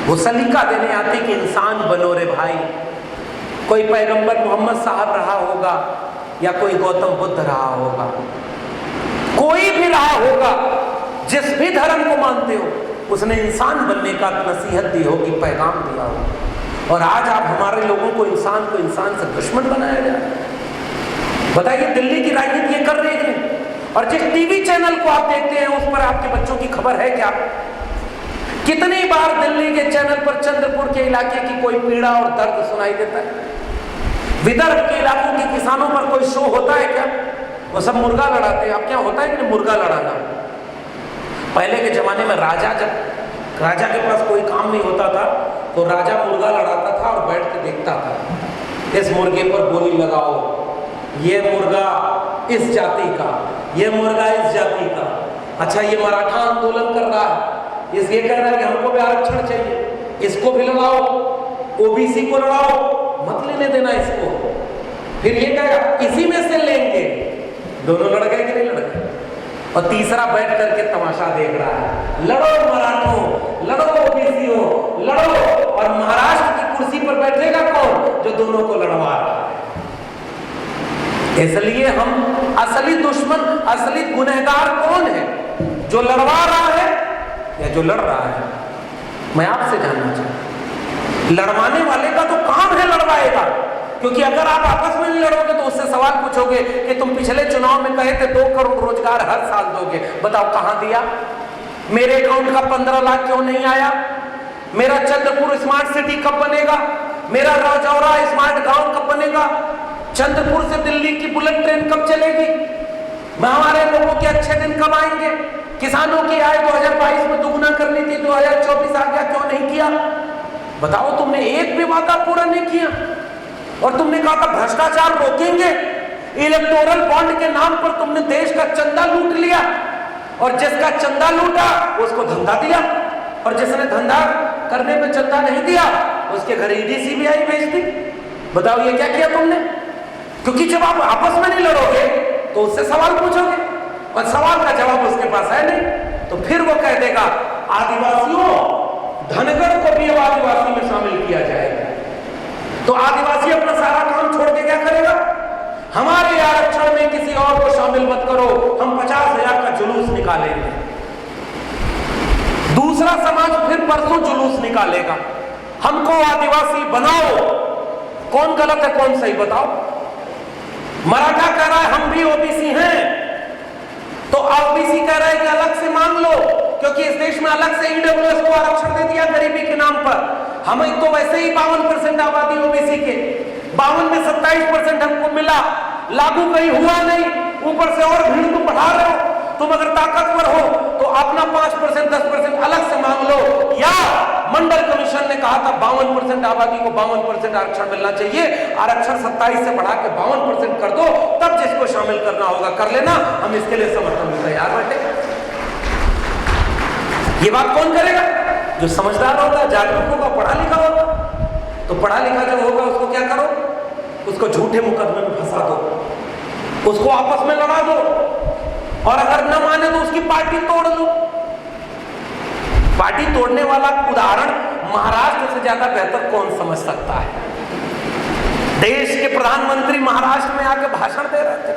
वो सलीका देने आते कि इंसान बनो रे भाई। कोई पैगंबर मोहम्मद साहब रहा होगा या कोई गौतम बुद्ध रहा होगा, कोई भी रहा होगा, जिस भी धर्म को मानते हो, उसने इंसान बनने का नसीहत दी होगी, पैगाम दिया होगा। और आज आप हमारे लोगों को इंसान से दुश्मन बनाया जा रहा है। बताइए दिल्ली की राजनीति ये कर रही है? और जिस टीवी चैनल को आप देखते हैं उस पर आपके बच्चों की खबर है क्या? कितनी बार दिल्ली के चैनल पर चंद्रपुर के इलाके की कोई पीड़ा और दर्द सुनाई देता है? विदर्भ के इलाकों के किसानों पर कोई शो होता है क्या? वो सब मुर्गा लड़ाते हैं। अब क्या होता है कि मुर्गा लड़ाना, पहले के जमाने में जब राजा के पास कोई काम नहीं होता था तो राजा मुर्गा लड़ाता था और बैठ के देखता था, इस मुर्गे पर गोली लगाओ, ये मुर्गा इस जाति का, ये मुर्गा इस जाति का, अच्छा ये मराठा आंदोलन कर रहा है, ये कह रहा है कि हमको भी आरक्षण चाहिए, इसको भी लड़ाओ, ओबीसी को लड़ाओ, मत लेने देना इसको। फिर ये कहेगा इसी में से लेंगे। दोनों लड़ गए कि नहीं लड़ गए? और तीसरा बैठ करके तमाशा देख रहा है, लड़ो मराठों, लड़ो ओबीसीओ, लड़ो। और महाराष्ट्र की कुर्सी पर बैठेगा कौन? जो दोनों को लड़वा रहा है। इसलिए हम असली दुश्मन, असली गुनहगार कौन है? जो लड़वा रहा है या जो लड़ रहा है? मैं आपसे जानना चाहता हूं। लड़वाने वाले का तो काम है लड़वाएगा, क्योंकि अगर आप आपस में नहीं लड़ोगे तो उससे सवाल पूछोगे कि तुम पिछले चुनाव में कहे थे 2 करोड़ रोजगार हर साल दोगे, बताओ कहां दिया? मेरे अकाउंट का 15 लाख क्यों नहीं आया? मेरा चंद्रपुर स्मार्ट सिटी कब बनेगा? मेरा राजौरा स्मार्ट गांव कब बनेगा? चंद्रपुर से दिल्ली की बुलेट ट्रेन कब चलेगी? हमारे लोगों के अच्छे दिन कब आएंगे? किसानों की आय 2022 में दुगुना करनी थी, 2024 आ गया, क्यों नहीं किया? बताओ, तुमने एक भी वादा पूरा नहीं किया। और तुमने कहा था भ्रष्टाचार रोकेंगे, इलेक्टोरल बॉन्ड के नाम पर तुमने देश का चंदा लूट लिया, और जिसका चंदा लूटा उसको धंधा दिया, और जिसने धंधा करने में चंदा नहीं दिया उसके घर ईडी सीबीआई भेज दी। बताओ ये क्या किया तुमने? क्योंकि जब आप आपस में नहीं लड़ोगे तो उससे सवाल पूछोगे, और सवाल का जवाब उसके पास है नहीं, तो फिर वो कह देगा आदिवासियों, धनगर को भी अब आदिवासी में शामिल किया जाएगा। तो आदिवासी अपना सारा काम छोड़ के क्या करेगा? हमारे आरक्षण में किसी और को शामिल मत करो, हम 50,000 का जुलूस निकालेंगे। दूसरा समाज फिर परसों जुलूस निकालेगा, हमको आदिवासी बनाओ। कौन गलत है कौन सही बताओ? मराठा कह रहा है हम भी ओबीसी हैं, तो ओबीसी कह रहा है कि अलग से मांग लो, क्योंकि इस देश में अलग से ईडब्ल्यूएस को आरक्षण दे दिया गरीबी के नाम पर। हमें तो वैसे ही 52% आबादी ओबीसी के, 52 में 27% हमको मिला, लागू कहीं हुआ नहीं, ऊपर से और भीड़ तुम बढ़ा रहे हो। तुम अगर ताकतवर हो तो अपना 5% 10% अलग से मांग लो, या मंडल कमीशन ने कहा था 52% आबादी को 52% आरक्षण मिलना चाहिए, आरक्षण 27 से बढ़ा के 52% कर दो, तब जिसको शामिल करना होगा कर लेना, हम इसके लिए समर्थन में तैयार बैठे। ये बात कौन करेगा? जो समझदार होगा, जागरूक होगा, पढ़ा लिखा होगा। तो पढ़ा लिखा जो होगा उसको क्या करो, उसको झूठे मुकदमे में फंसा दो, उसको आपस में लड़ा दो, और अगर न माने तो उसकी पार्टी तोड़ दो। पार्टी तोड़ने वाला उदाहरण महाराष्ट्र से ज्यादा बेहतर कौन समझ सकता है? देश के प्रधानमंत्री महाराष्ट्र में आके भाषण दे रहे थे।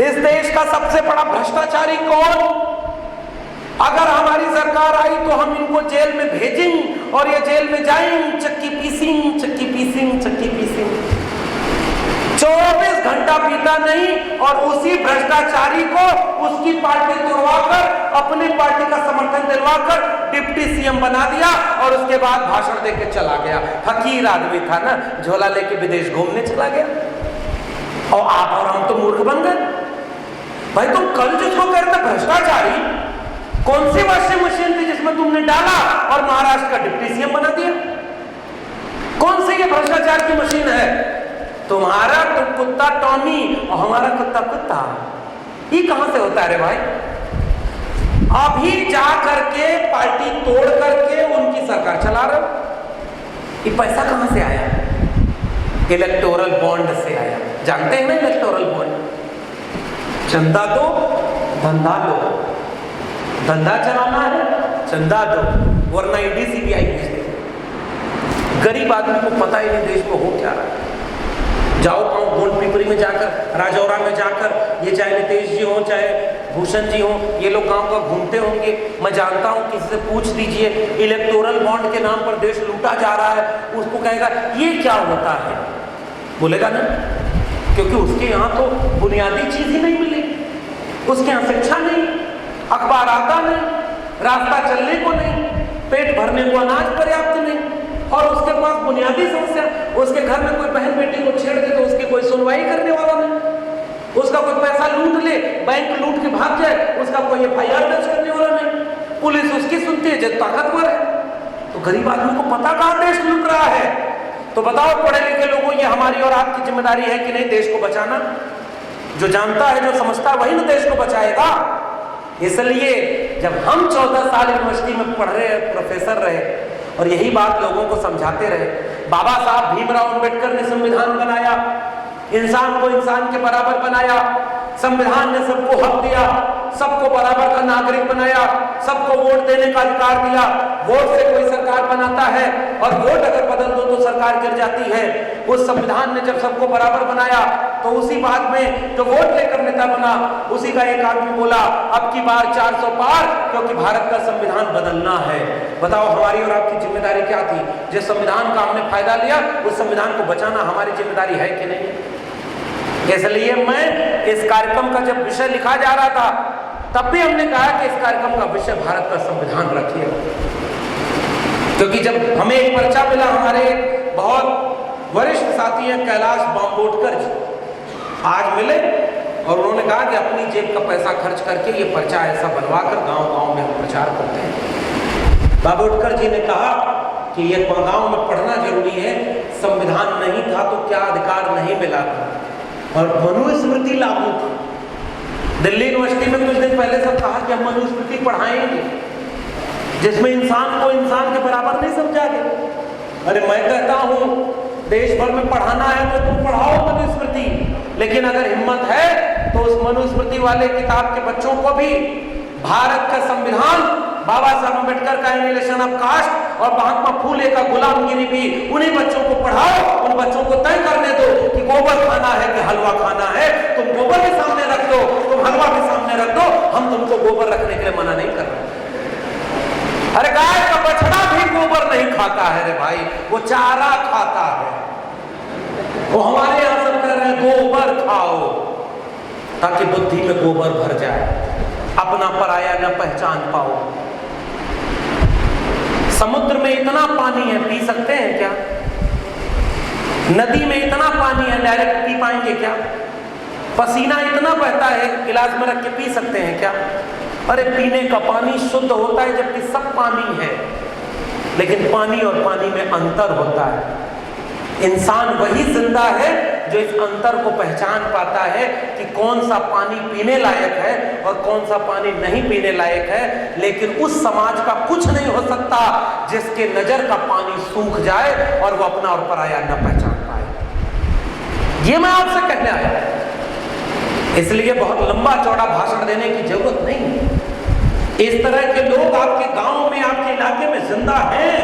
इस देश का सबसे बड़ा भ्रष्टाचारी कौन? अगर हमारी सरकार आई तो हम इनको जेल में भेजेंगे और ये जेल में जाएंगे, चक्की पीसिंग, चक्की पीसिंग, चक्की पीसिंग। 24 घंटा बीता नहीं और उसी भ्रष्टाचारी को उसकी पार्टी तोड़वाकर, अपनी पार्टी का समर्थन दिलवाकर डिप्टी सीएम बना दिया, और उसके बाद भाषण देके चला गया। फकीर आदमी था ना, झोला लेके विदेश घूमने चला गया। और आप और हम तो मूर्ख बन गए। भाई तुम कल जिसको कह रहे थे भ्रष्टाचारी, कौन सी वॉशिंग मशीन थी जिसमें तुमने डाला और महाराष्ट्र का डिप्टी सीएम बना दिया? कौन सी ये भ्रष्टाचार की मशीन है? तुम्हारा तो कुत्ता टॉमी और हमारा कुत्ता कुत्ता, ये कहां से होता है रे भाई? अभी जा करके पार्टी तोड़ करके उनकी सरकार चला रहे हो। ये पैसा कहां से आया? इलेक्टोरल बॉन्ड से आया। जानते हैं ना इलेक्टोरल बॉन्ड? चंदा दो, धंधा लो, धंधा चलाना है, चंदा दो, वरना ईडी सीबीआई भेज दे। गरीब आदमी को पता ही नहीं देश में हो क्या रहा है। जाओ गोंड पिपरी में जाकर, राजौरा में जाकर, ये चाहे नितेश जी हो चाहे भूषण जी हो, ये लोग गांव का घूमते होंगे, मैं जानता हूं, किसी से पूछ दीजिए, इलेक्टोरल बॉन्ड के नाम पर देश लूटा जा रहा है, उसको कहेगा ये क्या होता है? बोलेगा ना, क्योंकि उसके यहाँ तो बुनियादी चीज ही नहीं मिली, उसके यहाँ शिक्षा नहीं, अखबार आता नहीं, रास्ता चलने को नहीं, पेट भरने को अनाज पर्याप्त नहीं, और उसके पास बुनियादी समस्या, उसके घर में कोई बहन बेटी को छेड़ दे तो उसकी कोई सुनवाई करने वाला नहीं, उसका कोई पैसा लूट ले, बैंक लूट के भाग जाए, उसका कोई एफआईआर दर्ज करने वाला नहीं, पुलिस उसकी सुनती है जब ताकतवर है। तो गरीब आदमी को पता कहां देश लूट रहा है? तो बताओ पढ़े लिखे लोगों, ये हमारी और आपकी जिम्मेदारी है कि नहीं देश को बचाना? जो जानता है, जो समझता है, वही ना देश को बचाएगा। इसलिए जब हम 14 साल यूनिवर्सिटी में पढ़ रहे, प्रोफेसर रहे, और यही बात लोगों को समझाते रहे, बाबा साहब भीमराव अंबेडकर ने संविधान बनाया, इंसान को इंसान के बराबर बनाया, संविधान ने सबको हक दिया, सबको बराबर का नागरिक बनाया, सबको वोट देने का अधिकार दिया। वोट से कोई सरकार बनाता है और वोट अगर बदल दो तो सरकार गिर जाती है। उस संविधान ने जब सबको बराबर बनाया तो उसी बात में जो वोट लेकर नेता बना, उसी का एक आदमी बोला अब की बार 400 पार, क्योंकि भारत का संविधान बदलना है। बताओ हमारी और आपकी जिम्मेदारी क्या थी? जिस संविधान का हमने फायदा लिया उस संविधान को बचाना हमारी जिम्मेदारी है कि नहीं? इसलिए मैं इस कार्यक्रम का जब विषय लिखा जा रहा था तब भी हमने कहा कि इस कार्यक्रम का विषय भारत का संविधान रखिएगा, क्योंकि जब हमें एक पर्चा मिला, हमारे बहुत वरिष्ठ साथी हैं कैलाश बांबोटकर जी, आज मिले और उन्होंने कहा कि अपनी जेब का पैसा खर्च करके ये पर्चा ऐसा बनवा कर गाँव-गाँव में हम प्रचार करते हैं। बांबोटकर जी ने कहा कि ये गाँव में पढ़ना जरूरी है, संविधान नहीं था तो क्या अधिकार नहीं मिला था, और मनुस्मृति लागू थी। दिल्ली यूनिवर्सिटी में कुछ दिन पहले सब कहा कि हम मनुस्मृति पढ़ाएंगे, जिसमें इंसान को इंसान के बराबर नहीं समझा गया। अरे मैं कहता हूं देश भर में पढ़ाना है तो तुम पढ़ाओ मनुस्मृति, लेकिन अगर हिम्मत है तो उस मनुस्मृति वाले किताब के बच्चों को भी भारत का संविधान, बाबा साहब अम्बेडकर का एनिलेशन ऑफ कास्ट और महात्मा फूले का गुलामगिरी भी उन्हीं बच्चों को पढ़ाओ। उन बच्चों को तय करने दो कि गोबर खाना है कि हलवा खाना है। तुम गोबर भी सामने रख दो, तुम हलवा भी सामने रख दो, हम तुमको गोबर रखने के लिए मना नहीं कर रहे। अरे गाय का बछड़ा भी गोबर नहीं खाता है रे भाई, वो चारा खाता है। वो हमारे यहाँ सब कर रहे हैं गोबर खाओ ताकि बुद्धि में गोबर भर जाए, अपना पराया न पहचान पाओ। समुद्र में इतना पानी है, पी सकते हैं क्या? नदी में इतना पानी है, डायरेक्ट पी पाएंगे क्या? पसीना इतना बहता है, गिलास में रख के पी सकते हैं क्या? अरे पीने का पानी शुद्ध होता है जबकि सब पानी है, लेकिन पानी और पानी में अंतर होता है। इंसान वही जिंदा है जो इस अंतर को पहचान पाता है कि कौन सा पानी पीने लायक है और कौन सा पानी नहीं पीने लायक है। लेकिन उस समाज का कुछ नहीं हो सकता जिसके नजर का पानी सूख जाए और वो अपना और पराया न पहचान पाए। ये मैं आपसे कहने आया, इसलिए बहुत लंबा चौड़ा भाषण देने की जरूरत नहीं। इस तरह के लोग आपके गांव में, आपके इलाके में जिंदा हैं।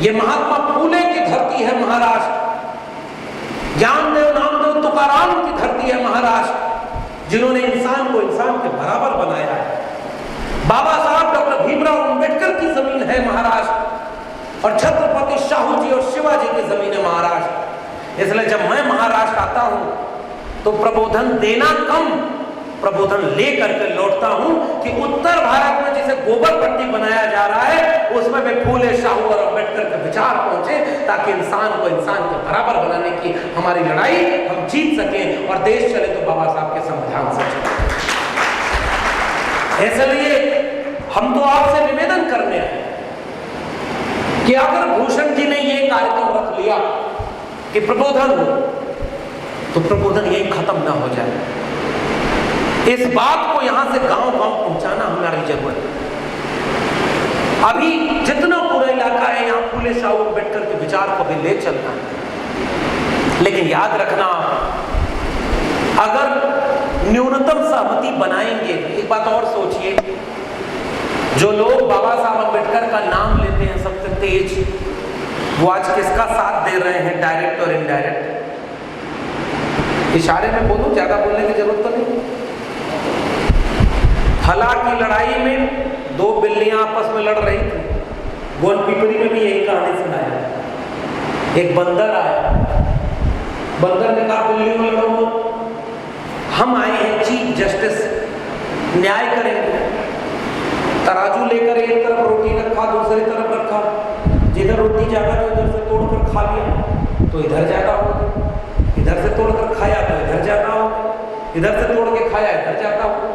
ये महात्मा फूले की धरती है महाराष्ट्र, ज्ञानदेव नामदेव तुकाराम की धरती है महाराष्ट्र, जिन्होंने इंसान को इंसान के बराबर बनाया है। बाबा साहब डॉक्टर भीमराव अंबेडकर की जमीन है महाराष्ट्र, और छत्रपति शाहू जी और शिवाजी की जमीन है महाराष्ट्र। इसलिए जब मैं महाराष्ट्र आता हूं तो प्रबोधन देना कम, प्रबोधन लेकर के लौटता हूं कि उत्तर भारत में जिसे गोबर पट्टी बनाया जा रहा है उसमें भी फूले, शाहू और अंबेडकर के विचार पहुंचे, ताकि इंसान को इंसान के बराबर बनाने की हमारी लड़ाई हम जीत सकें और देश चले तो बाबा साहब के संविधान से चले। इसलिए हम तो आपसे निवेदन करने आए कि अगर भूषण जी ने ये कार्यक्रम रख लिया कि प्रबोधन हो, तो प्रबोधन यही खत्म ना हो जाए। इस बात को यहां से गांव गांव पहुंचाना हमारी जरूरत है। अभी जितना पूरा इलाका है यहां फूले, शाहू, अंबेडकर के विचार को भी ले चलना है। लेकिन याद रखना, अगर न्यूनतम सहमति बनाएंगे, एक बात और सोचिए, जो लोग बाबा साहब अंबेडकर का नाम लेते हैं सबसे तेज, वो आज किसका साथ दे रहे हैं, डायरेक्ट और इनडायरेक्ट? इशारे में बोलूं, ज्यादा बोलने की जरूरत तो नहीं। हला की लड़ाई में दो बिल्लियां आपस में लड़ रही थी, गोलपीपरी में भी यही कहानी सुनाया। एक बंदर आया, बंदर ने कहा बिल्लियों लड़ो, हम आए हैं चीफ जस्टिस, न्याय करेंगे। तराजू लेकर एक तरफ रोटी रखा, दूसरी तरफ रखा, जिधर रोटी ज्यादा तो इधर से तोड़कर खा लिया तो इधर ज्यादा हो, इधर से तोड़कर खाया तो इधर ज्यादा हो, इधर से तोड़ के खाया इधर ज्यादा हो।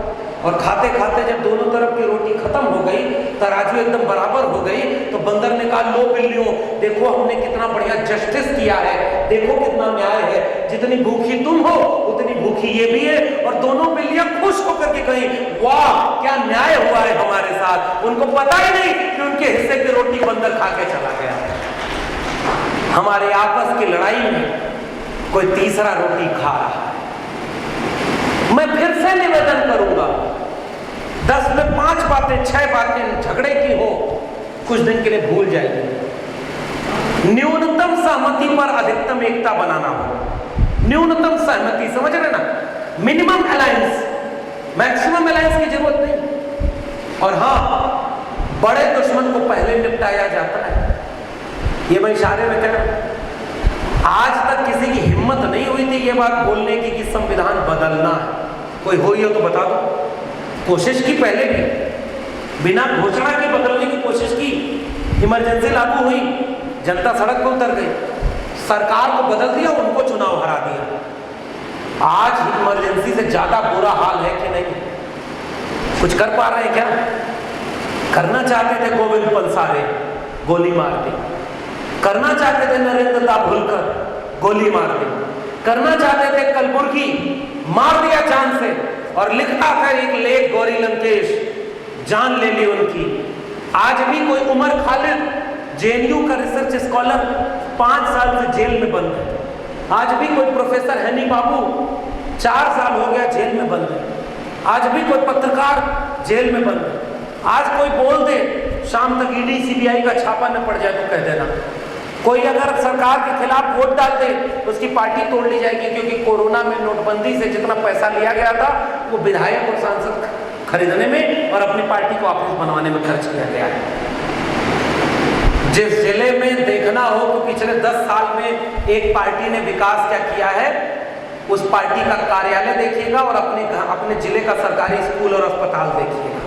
और खाते खाते जब दोनों तरफ की रोटी खत्म हो गई, तराजू एकदम बराबर हो गई, तो बंदर ने कहा लो बिल्लियों, देखो हमने कितना बढ़िया जस्टिस किया है, देखो कितना न्याय है, जितनी भूखी तुम हो उतनी भूखी ये भी है। और दोनों बिल्लियां खुश होकर के कहीं वाह क्या न्याय हुआ है हमारे साथ। उनको पता ही नहीं कि उनके हिस्से की रोटी बंदर खा के चला गया। हमारे आपस की लड़ाई में कोई तीसरा रोटी खा रहा है। मैं फिर से निवेदन करूंगा, 10 में 5 बातें 6 बातें झगड़े की हो, कुछ दिन के लिए भूल जाइए। न्यूनतम सहमति पर अधिकतम एकता बनाना हो। न्यूनतम सहमति, समझ रहे ना, मिनिमम अलायंस, मैक्सिमम अलायंस की जरूरत नहीं। और हां, बड़े दुश्मन को पहले निपटाया जाता है। ये मैं इशारे में कह रहा हूं। आज तक किसी की हिम्मत नहीं हुई थी ये बात बोलने की कि संविधान बदलना है। कोई हो तो बता दो। कोशिश की पहले भी, बिना घोषणा के बदलने की कोशिश की, इमरजेंसी लागू हुई, जनता सड़क पर उतर गई, सरकार को बदल दिया, उनको चुनाव हरा दिया। आज इमरजेंसी से ज्यादा बुरा हाल है कि नहीं? कुछ कर पा रहे हैं क्या? करना चाहते थे गोविंद पंसारे, गोली मार दी। करना चाहते थे नरेंद्र दाभोलकर, गोली मार दी। करना चाहते थे कलबुर्गी, मार दिया जान से। और लिखता था एक लेख गौरी लंकेश, जान ले ली उनकी। आज भी कोई उमर खालिद, जेएनयू का रिसर्च स्कॉलर, 5 साल से जेल में बंद है। आज भी कोई प्रोफेसर हैनी बाबू 4 साल हो गया जेल में बंद है। आज भी कोई पत्रकार जेल में बंद है। आज कोई बोल दे, शाम तक ईडी सीबीआई का छापा न पड़ जाए तो कह देना। कोई अगर सरकार के खिलाफ वोट डाल दे तो उसकी पार्टी तोड़ ली जाएगी, क्योंकि कोरोना में नोटबंदी से जितना पैसा लिया गया था वो विधायक और सांसद खरीदने में और अपनी पार्टी को ऑफिस बनवाने में खर्च किया गया है। जिस जिले में देखना हो कि पिछले 10 साल में एक पार्टी ने विकास क्या किया है, उस पार्टी का कार्यालय देखिएगा और अपने जिले का सरकारी स्कूल और अस्पताल देखिएगा।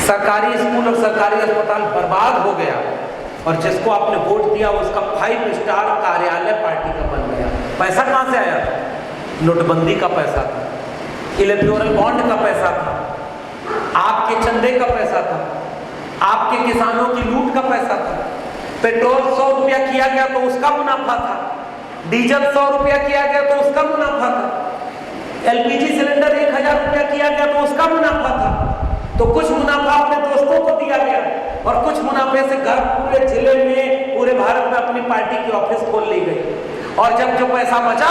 सरकारी स्कूल और सरकारी अस्पताल बर्बाद हो गया और जिसको आपने वोट दिया उसका 5 स्टार कार्यालय पार्टी का बन गया। पैसा कहां से आया था? नोटबंदी का पैसा था, इलेक्टोरल बॉन्ड का पैसा था, आपके चंदे का पैसा था, आपके किसानों की लूट का पैसा था। पेट्रोल 100 रुपया किया गया तो उसका मुनाफा था, डीजल 100 रुपया किया गया तो उसका मुनाफा था, एलपीजी सिलेंडर 1000 रुपया किया गया तो उसका मुनाफा था। तो कुछ मुनाफा अपने दोस्तों को दिया गया और कुछ मुनाफे से घर पूरे जिले में, पूरे भारत में अपनी पार्टी की ऑफिस खोल ली गई। और जब जो पैसा बचा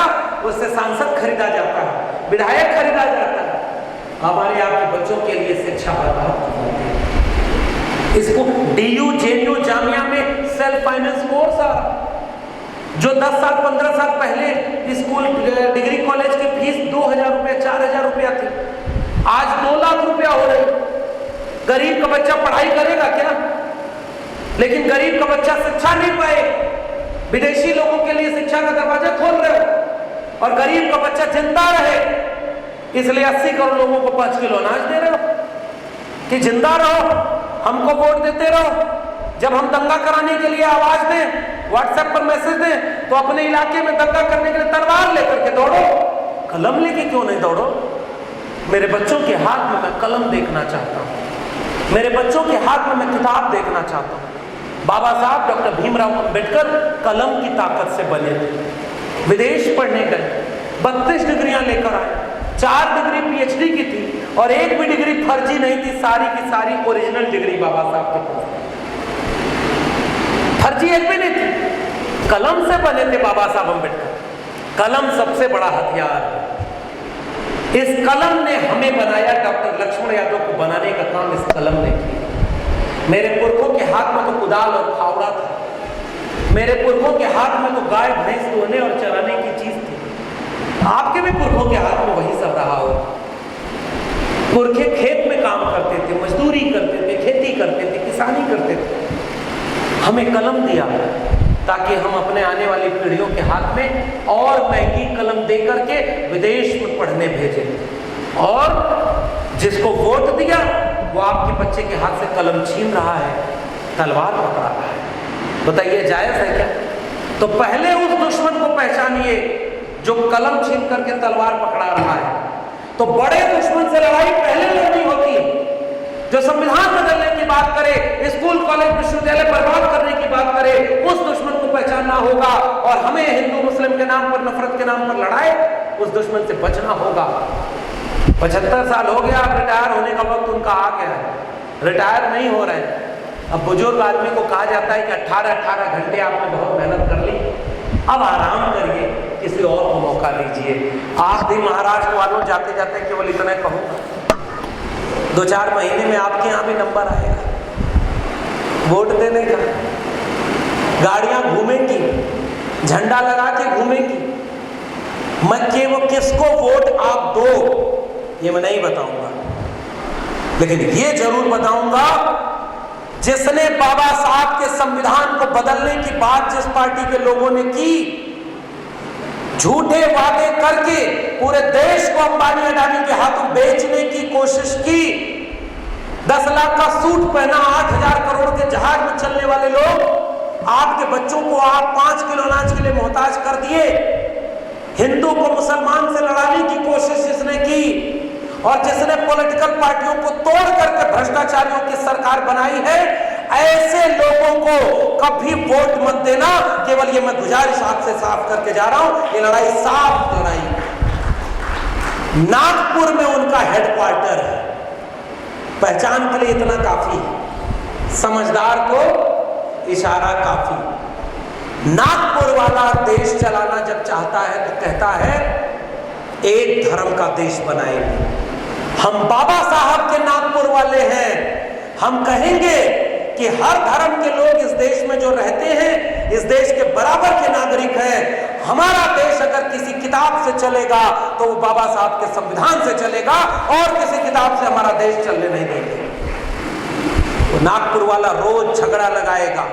उससे सांसद खरीदा जाता है, विधायक खरीदा जाता है, हमारे आपके बच्चों के लिए शिक्षा बर्बाद की जाती है। इसको डीयू जेएनयू जामिया में सेल्फ फाइनेंस कोर्स आ, जो 10 साल 15 साल पहले स्कूल डिग्री कॉलेज की फीस 2000 रुपया 4000 रुपया थी, आज 2 लाख रुपया हो रही। गरीब का बच्चा पढ़ाई करेगा क्या? लेकिन गरीब का बच्चा शिक्षा नहीं पाए, विदेशी लोगों के लिए शिक्षा का दरवाजा खोल रहे हो और गरीब का बच्चा जिंदा रहे इसलिए 80 करोड़ लोगों को 5 किलो अनाज दे रहे हो कि जिंदा रहो, हमको वोट देते रहो। जब हम दंगा कराने के लिए आवाज दें, व्हाट्सएप पर मैसेज दें, तो अपने इलाके में दंगा करने के लिए तलवार लेकर के दौड़ो, कलम लेके क्यों नहीं दौड़ो? मेरे बच्चों के हाथ में मैं कलम देखना चाहता हूं, मेरे बच्चों के हाथ में मैं किताब देखना चाहता हूं। बाबा साहब डॉक्टर भीमराव अंबेडकर कलम की ताकत से बने थे, विदेश पढ़ने गए, 32 डिग्रियां लेकर आए, 4 डिग्री पीएचडी की थी और एक भी डिग्री फर्जी नहीं थी, सारी की सारी ओरिजिनल डिग्री बाबा साहब के पास, फर्जी एक भी नहीं थी। कलम से बने थे बाबा साहब अंबेडकर। कलम सबसे बड़ा हथियार है। इस कलम ने हमें बनाया, डॉक्टर लक्ष्मण यादव को बनाने का काम इस कलम ने किया। मेरे पुरखों के हाथ में तो कुदाल और फावड़ा था, मेरे पुरखों के हाथ में तो गाय भैंस धोने और चराने की चीज थी। आपके भी पुरखों के हाथ में वही सब रहा हो। पुरखे खेत में काम करते थे, मजदूरी करते थे, खेती करते थे, किसानी करते थे। हमें कलम दिया ताकि हम अपने आने वाली पीढ़ियों के हाथ में और महंगी कलम दे करके विदेश में पढ़ने भेजें। और जिसको वोट दिया वो आपके बच्चे के हाथ से कलम छीन रहा है, तलवार पकड़ा रहा है। बताइए जायज है क्या? तो पहले उस दुश्मन को पहचानिए जो कलम छीन करके तलवार पकड़ा रहा है। तो बड़े दुश्मन से लड़ाई पहले लड़नी होती है, जो संविधान बदलने की बात करे, स्कूल कॉलेज विश्वविद्यालय बर्बाद करने की बात करे, उस दुश्मन को पहचानना होगा और हमें हिंदू मुस्लिम के नाम पर, नफरत के नाम पर लड़ाए, उस दुश्मन से बचना होगा। 75 साल हो गया, अब रिटायर होने का वक्त उनका आ गया है, रिटायर नहीं हो रहे हैं। अब बुजुर्ग आदमी को कहा जाता है कि 18-18 घंटे आपने बहुत मेहनत कर ली, अब आराम करिए, किसी और को मौका दीजिए। आखिरी महाराष्ट्र वालों जाते जाते केवल इतना कहूँगा, 2-4 महीने में आपके यहाँ भी नंबर आएगा वोट देने का। गाड़ियां घूमेंगी, झंडा लगा के घूमेंगी। मैं वो किसको वोट आप दो ये मैं नहीं बताऊंगा, लेकिन ये जरूर बताऊंगा जिसने बाबा साहब के संविधान को बदलने की बात जिस पार्टी के लोगों ने की, झूठे वादे करके पूरे देश को अंबानी अडानी के हाथों बेचने की कोशिश की, 10 लाख का सूट पहना, 8000 करोड़ के जहाज में चलने वाले लोग, आपके बच्चों को आप 5 किलो अनाज के लिए मोहताज कर दिए। हिंदू को मुसलमान से लड़ाने की कोशिश जिसने की और जिसने पॉलिटिकल पार्टियों को तोड़ करके भ्रष्टाचारियों की सरकार बनाई है, ऐसे लोगों को कभी वोट मत देना। केवल ये मैं गुजारिश आपसे साफ करके जा रहा हूं, ये लड़ाई साफ लड़ाई। नागपुर में उनका हेडक्वार्टर है, पहचान के लिए इतना काफी है, समझदार को इशारा काफी। नागपुर वाला देश चलाना जब चाहता है तो कहता है एक धर्म का देश बनाएंगे। हम बाबा साहब के नागपुर वाले हैं, हम कहेंगे कि हर धर्म के लोग इस देश में जो रहते हैं, इस देश के बराबर के नागरिक हैं। हमारा देश अगर किसी किताब से चलेगा तो वो बाबा साहब के संविधान से चलेगा और किसी किताब से हमारा देश चलने नहीं देंगे। तो नागपुर वाला रोज झगड़ा लगाएगा,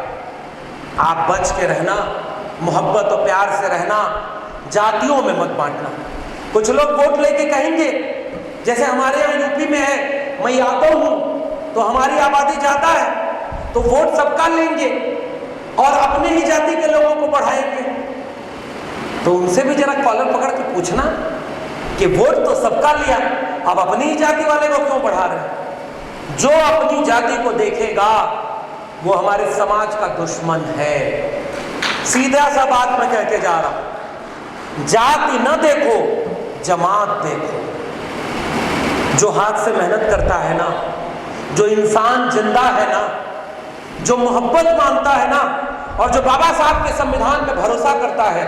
आप बच के रहना, मोहब्बत और प्यार से रहना, जातियों में मत बांटना। कुछ लोग वोट लेके कहेंगे, जैसे हमारे यहाँ यूपी में है, मैं यादव हूँ तो हमारी आबादी ज्यादा है तो वोट सबका लेंगे और अपने ही जाति के लोगों को बढ़ाएंगे। तो उनसे भी जरा कॉलर पकड़ के पूछना कि वोट तो सबका लिया, अब अपनी ही जाति वाले को क्यों बढ़ा रहे? जो अपनी जाति को देखेगा वो हमारे समाज का दुश्मन है। सीधा सा बात मैं कह के जा रहा हूं, जाति न देखो, जमात देखो। जो हाथ से मेहनत करता है ना, जो इंसान जिंदा है ना, जो मोहब्बत मानता है ना, और जो बाबा साहब के संविधान में भरोसा करता है,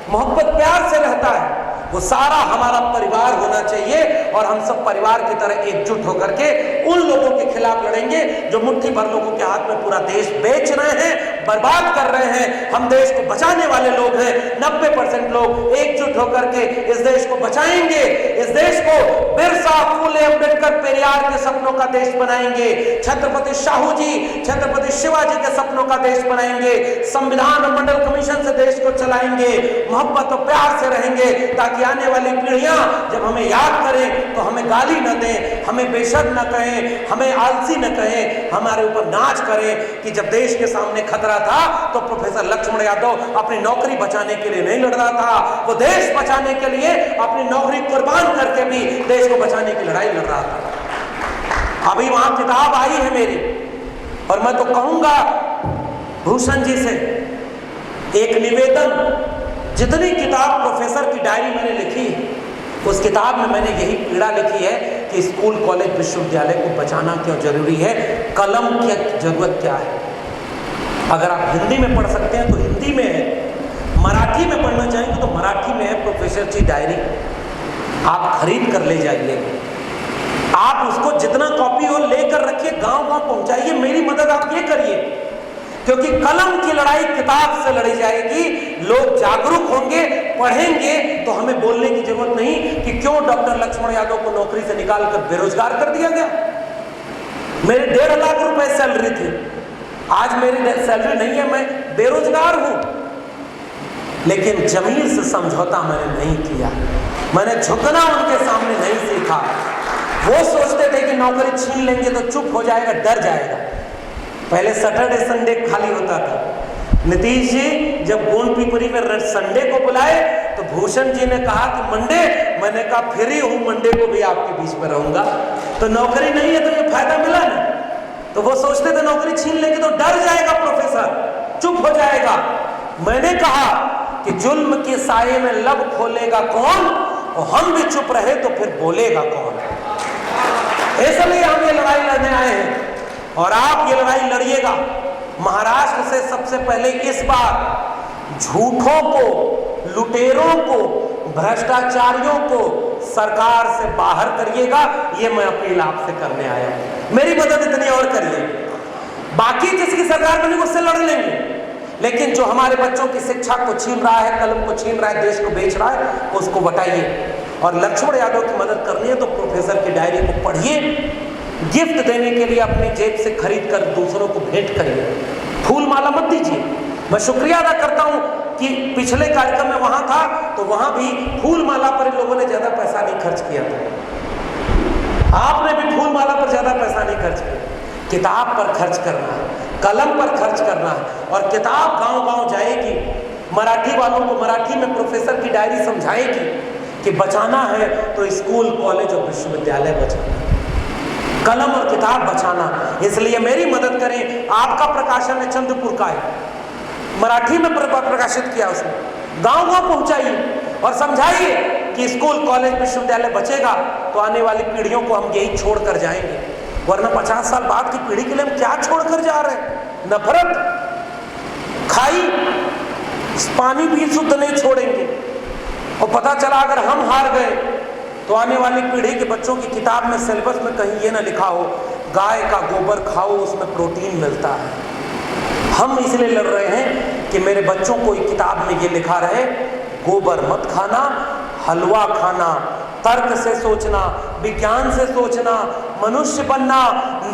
मोहब्बत प्यार से रहता है, वो सारा हमारा परिवार होना चाहिए। और हम सब परिवार की तरह एकजुट होकर के उन लोगों के खिलाफ लड़ेंगे जो मुट्ठी भर लोगों के हाथ में पूरा देश बेच रहे हैं, बर्बाद कर रहे हैं। हम देश को बचाने वाले लोग हैं। 90% लोग एकजुट होकर के इस देश को बचाएंगे। इस देश को बिरसा, फूले, अम्बेडकर, पेरियार के सपनों का देश बनाएंगे। छत्रपति शाहू जी, छत्रपति शिवाजी के सपनों का देश बनाएंगे। संविधान और मंडल कमीशन से देश को चलाएंगे। मोहब्बत और प्यार से रहेंगे ताकि आने वाली पीढ़ियां जब हमें याद करें तो हमें गाली न दें, हमें बेशर्म न कहें, हमें आलसी न कहें, हमारे ऊपर नाच करें कि जब देश के सामने खतरा था तो प्रोफेसर लक्ष्मण यादव अपनी नौकरी बचाने के लिए नहीं लड़ रहा था, वो देश बचाने के लिए अपनी नौकरी कुर्बान करके भी देश को बचाने की लड़ाई लड़ रहा था। अभी वहां किताब आई है मेरी, और मैं तो कहूंगा भूषण जी से एक निवेदन, जितनी किताब प्रोफेसर की डायरी मैंने लिखी उस किताब में मैंने यही पीड़ा लिखी है कि स्कूल, कॉलेज, विश्वविद्यालय को बचाना क्यों जरूरी है, कलम की जरूरत क्या है। अगर आप हिंदी में पढ़ सकते हैं तो हिंदी में है, मराठी में पढ़ना चाहेंगे तो मराठी में है प्रोफेसर की डायरी, आप खरीद कर ले जाइए। आप उसको जितना कॉपी हो लेकर रखिए, गांव गांव पहुंचाइए। मेरी मदद आप ये करिए, क्योंकि कलम की लड़ाई किताब से लड़ी जाएगी। लोग जागरूक होंगे, पढ़ेंगे तो हमें बोलने की जरूरत नहीं कि क्यों डॉक्टर लक्ष्मण यादव को नौकरी से निकालकर बेरोजगार कर दिया गया। मेरे 1.5 लाख रुपए सैलरी थी, आज मेरी सैलरी नहीं है, मैं बेरोजगार हूं। लेकिन जमीर से समझौता मैंने नहीं किया, मैंने झुकना उनके सामने नहीं सीखा। वो सोचते थे कि नौकरी छीन लेंगे तो चुप हो जाएगा, डर जाएगा। पहले सैटरडे संडे खाली होता था। नीतीश जी जब गोंद पिपरी में संडे को बुलाए तो भूषण जी ने कहा कि मंडे, मैंने कहा फ्री हूं, मंडे को भी आपके बीच में रहूंगा। तो नौकरी नहीं है तो ये फायदा मिला ना। तो वो सोचते थे नौकरी छीन लेंगे तो डर जाएगा प्रोफेसर, चुप हो जाएगा। मैंने कहा कि जुल्म के साये में लब खोलेगा कौन, और हम भी चुप रहे तो फिर बोलेगा कौन। इसलिए हम ये लड़ाई लड़ने आए हैं और आप ये लड़ाई लड़िएगा। महाराष्ट्र से सबसे पहले इस बार झूठों को, लुटेरों को, भ्रष्टाचारियों को सरकार से बाहर करिएगा। ये मैं अपील आपसे करने आया हूं। मेरी मदद इतनी और करिए। बाकी जिसकी सरकार बनी उससे लड़ लेंगे, लेकिन जो हमारे बच्चों की शिक्षा को छीन रहा है, कलम को छीन रहा है, देश को बेच रहा है, उसको बताइए। और लक्ष्मण यादव की मदद करनी है तो प्रोफेसर की डायरी को पढ़िए, गिफ्ट देने के लिए अपनी जेब से खरीद कर दूसरों को भेंट करिए, फूल माला मत दीजिए। मैं शुक्रिया अदा करता हूं कि पिछले कार्यक्रम में वहां था तो वहां भी फूल माला पर इन लोगों ने ज्यादा पैसा नहीं खर्च किया था। आपने भी फूल माला पर ज्यादा पैसा नहीं खर्च किया। किताब पर खर्च करना है, कलम पर खर्च करना है, और किताब गांव गांव जाएगी। मराठी वालों को मराठी में प्रोफेसर की डायरी समझाएगी कि बचाना है तो स्कूल, कॉलेज और विश्वविद्यालय बचाना, कलम और किताब बचाना। इसलिए मेरी मदद करें। आपका प्रकाशन है चंद्रपुर का है, मराठी में प्रकाशित किया, उसने गांव गांव पहुंचाइए और समझाइए कि स्कूल, कॉलेज, विश्वविद्यालय बचेगा तो आने वाली पीढ़ियों को हम यही छोड़ कर जाएंगे। वरना 50 साल बाद की पीढ़ी के लिए हम क्या छोड़ कर जा रहे हैं? नफरत, खाई, पानी भी शुद्ध नहीं छोड़ेंगे। और पता चला अगर हम हार गए तो आने वाली पीढ़ी के बच्चों की किताब में, सिलेबस में कहीं ये ना लिखा हो गाय का गोबर खाओ, उसमें प्रोटीन मिलता है। हम इसलिए लड़ रहे हैं कि मेरे बच्चों को किताब में ये लिखा रहे, गोबर मत खाना, हलवा खाना, तर्क से सोचना, विज्ञान से सोचना, मनुष्य बनना,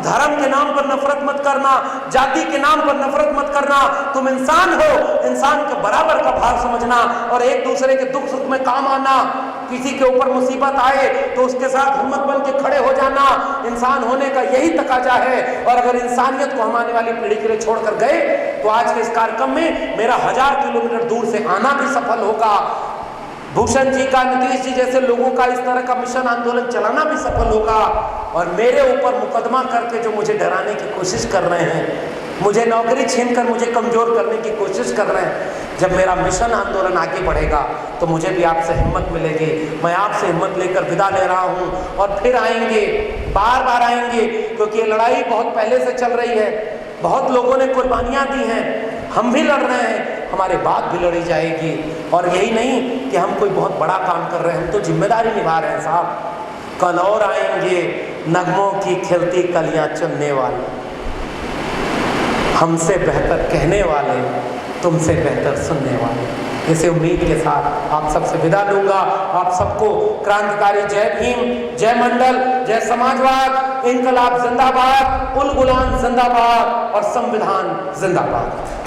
धर्म के नाम पर नफरत मत करना, जाति के नाम पर नफरत मत करना। तुम इंसान हो, इंसान के बराबर का भाव समझना और एक दूसरे के दुख सुख में काम आना। किसी के ऊपर मुसीबत आए तो उसके साथ हिम्मत बन के खड़े हो जाना। इंसान होने का यही तकाजा है। और अगर इंसानियत को हम आने वाली पीढ़ी के लिए छोड़कर गए तो आज के इस कार्यक्रम में मेरा 1000 किलोमीटर दूर से आना भी सफल होगा। भूषण जी का, नीतीश जी जैसे लोगों का इस तरह का मिशन आंदोलन चलाना भी सफल होगा। और मेरे ऊपर मुकदमा करके जो मुझे डराने की कोशिश कर रहे हैं, मुझे नौकरी छीनकर मुझे कमजोर करने की कोशिश कर रहे हैं, जब मेरा मिशन आंदोलन आगे बढ़ेगा तो मुझे भी आपसे हिम्मत मिलेगी। मैं आपसे हिम्मत लेकर विदा ले रहा हूं और फिर आएंगे, बार बार आएंगे, क्योंकि ये लड़ाई बहुत पहले से चल रही है। बहुत लोगों ने कुर्बानियां दी हैं, हम भी लड़ रहे हैं, हमारे बाद भी लड़ी जाएगी। और यही नहीं कि हम कोई बहुत बड़ा काम कर रहे हैं, हम तो जिम्मेदारी निभा रहे हैं साहब। कल और आएंगे नगमों की खिलती कलियां चुनने वाले, हमसे बेहतर कहने वाले, तुमसे बेहतर सुनने वाले। इसे उम्मीद के साथ आप सबसे विदा लूंगा। आप सबको क्रांतिकारी जय भीम, जय मंडल, जय समाजवाद, इनकलाब जिंदाबाद, उल गुलाम जिंदाबाद और संविधान जिंदाबाद।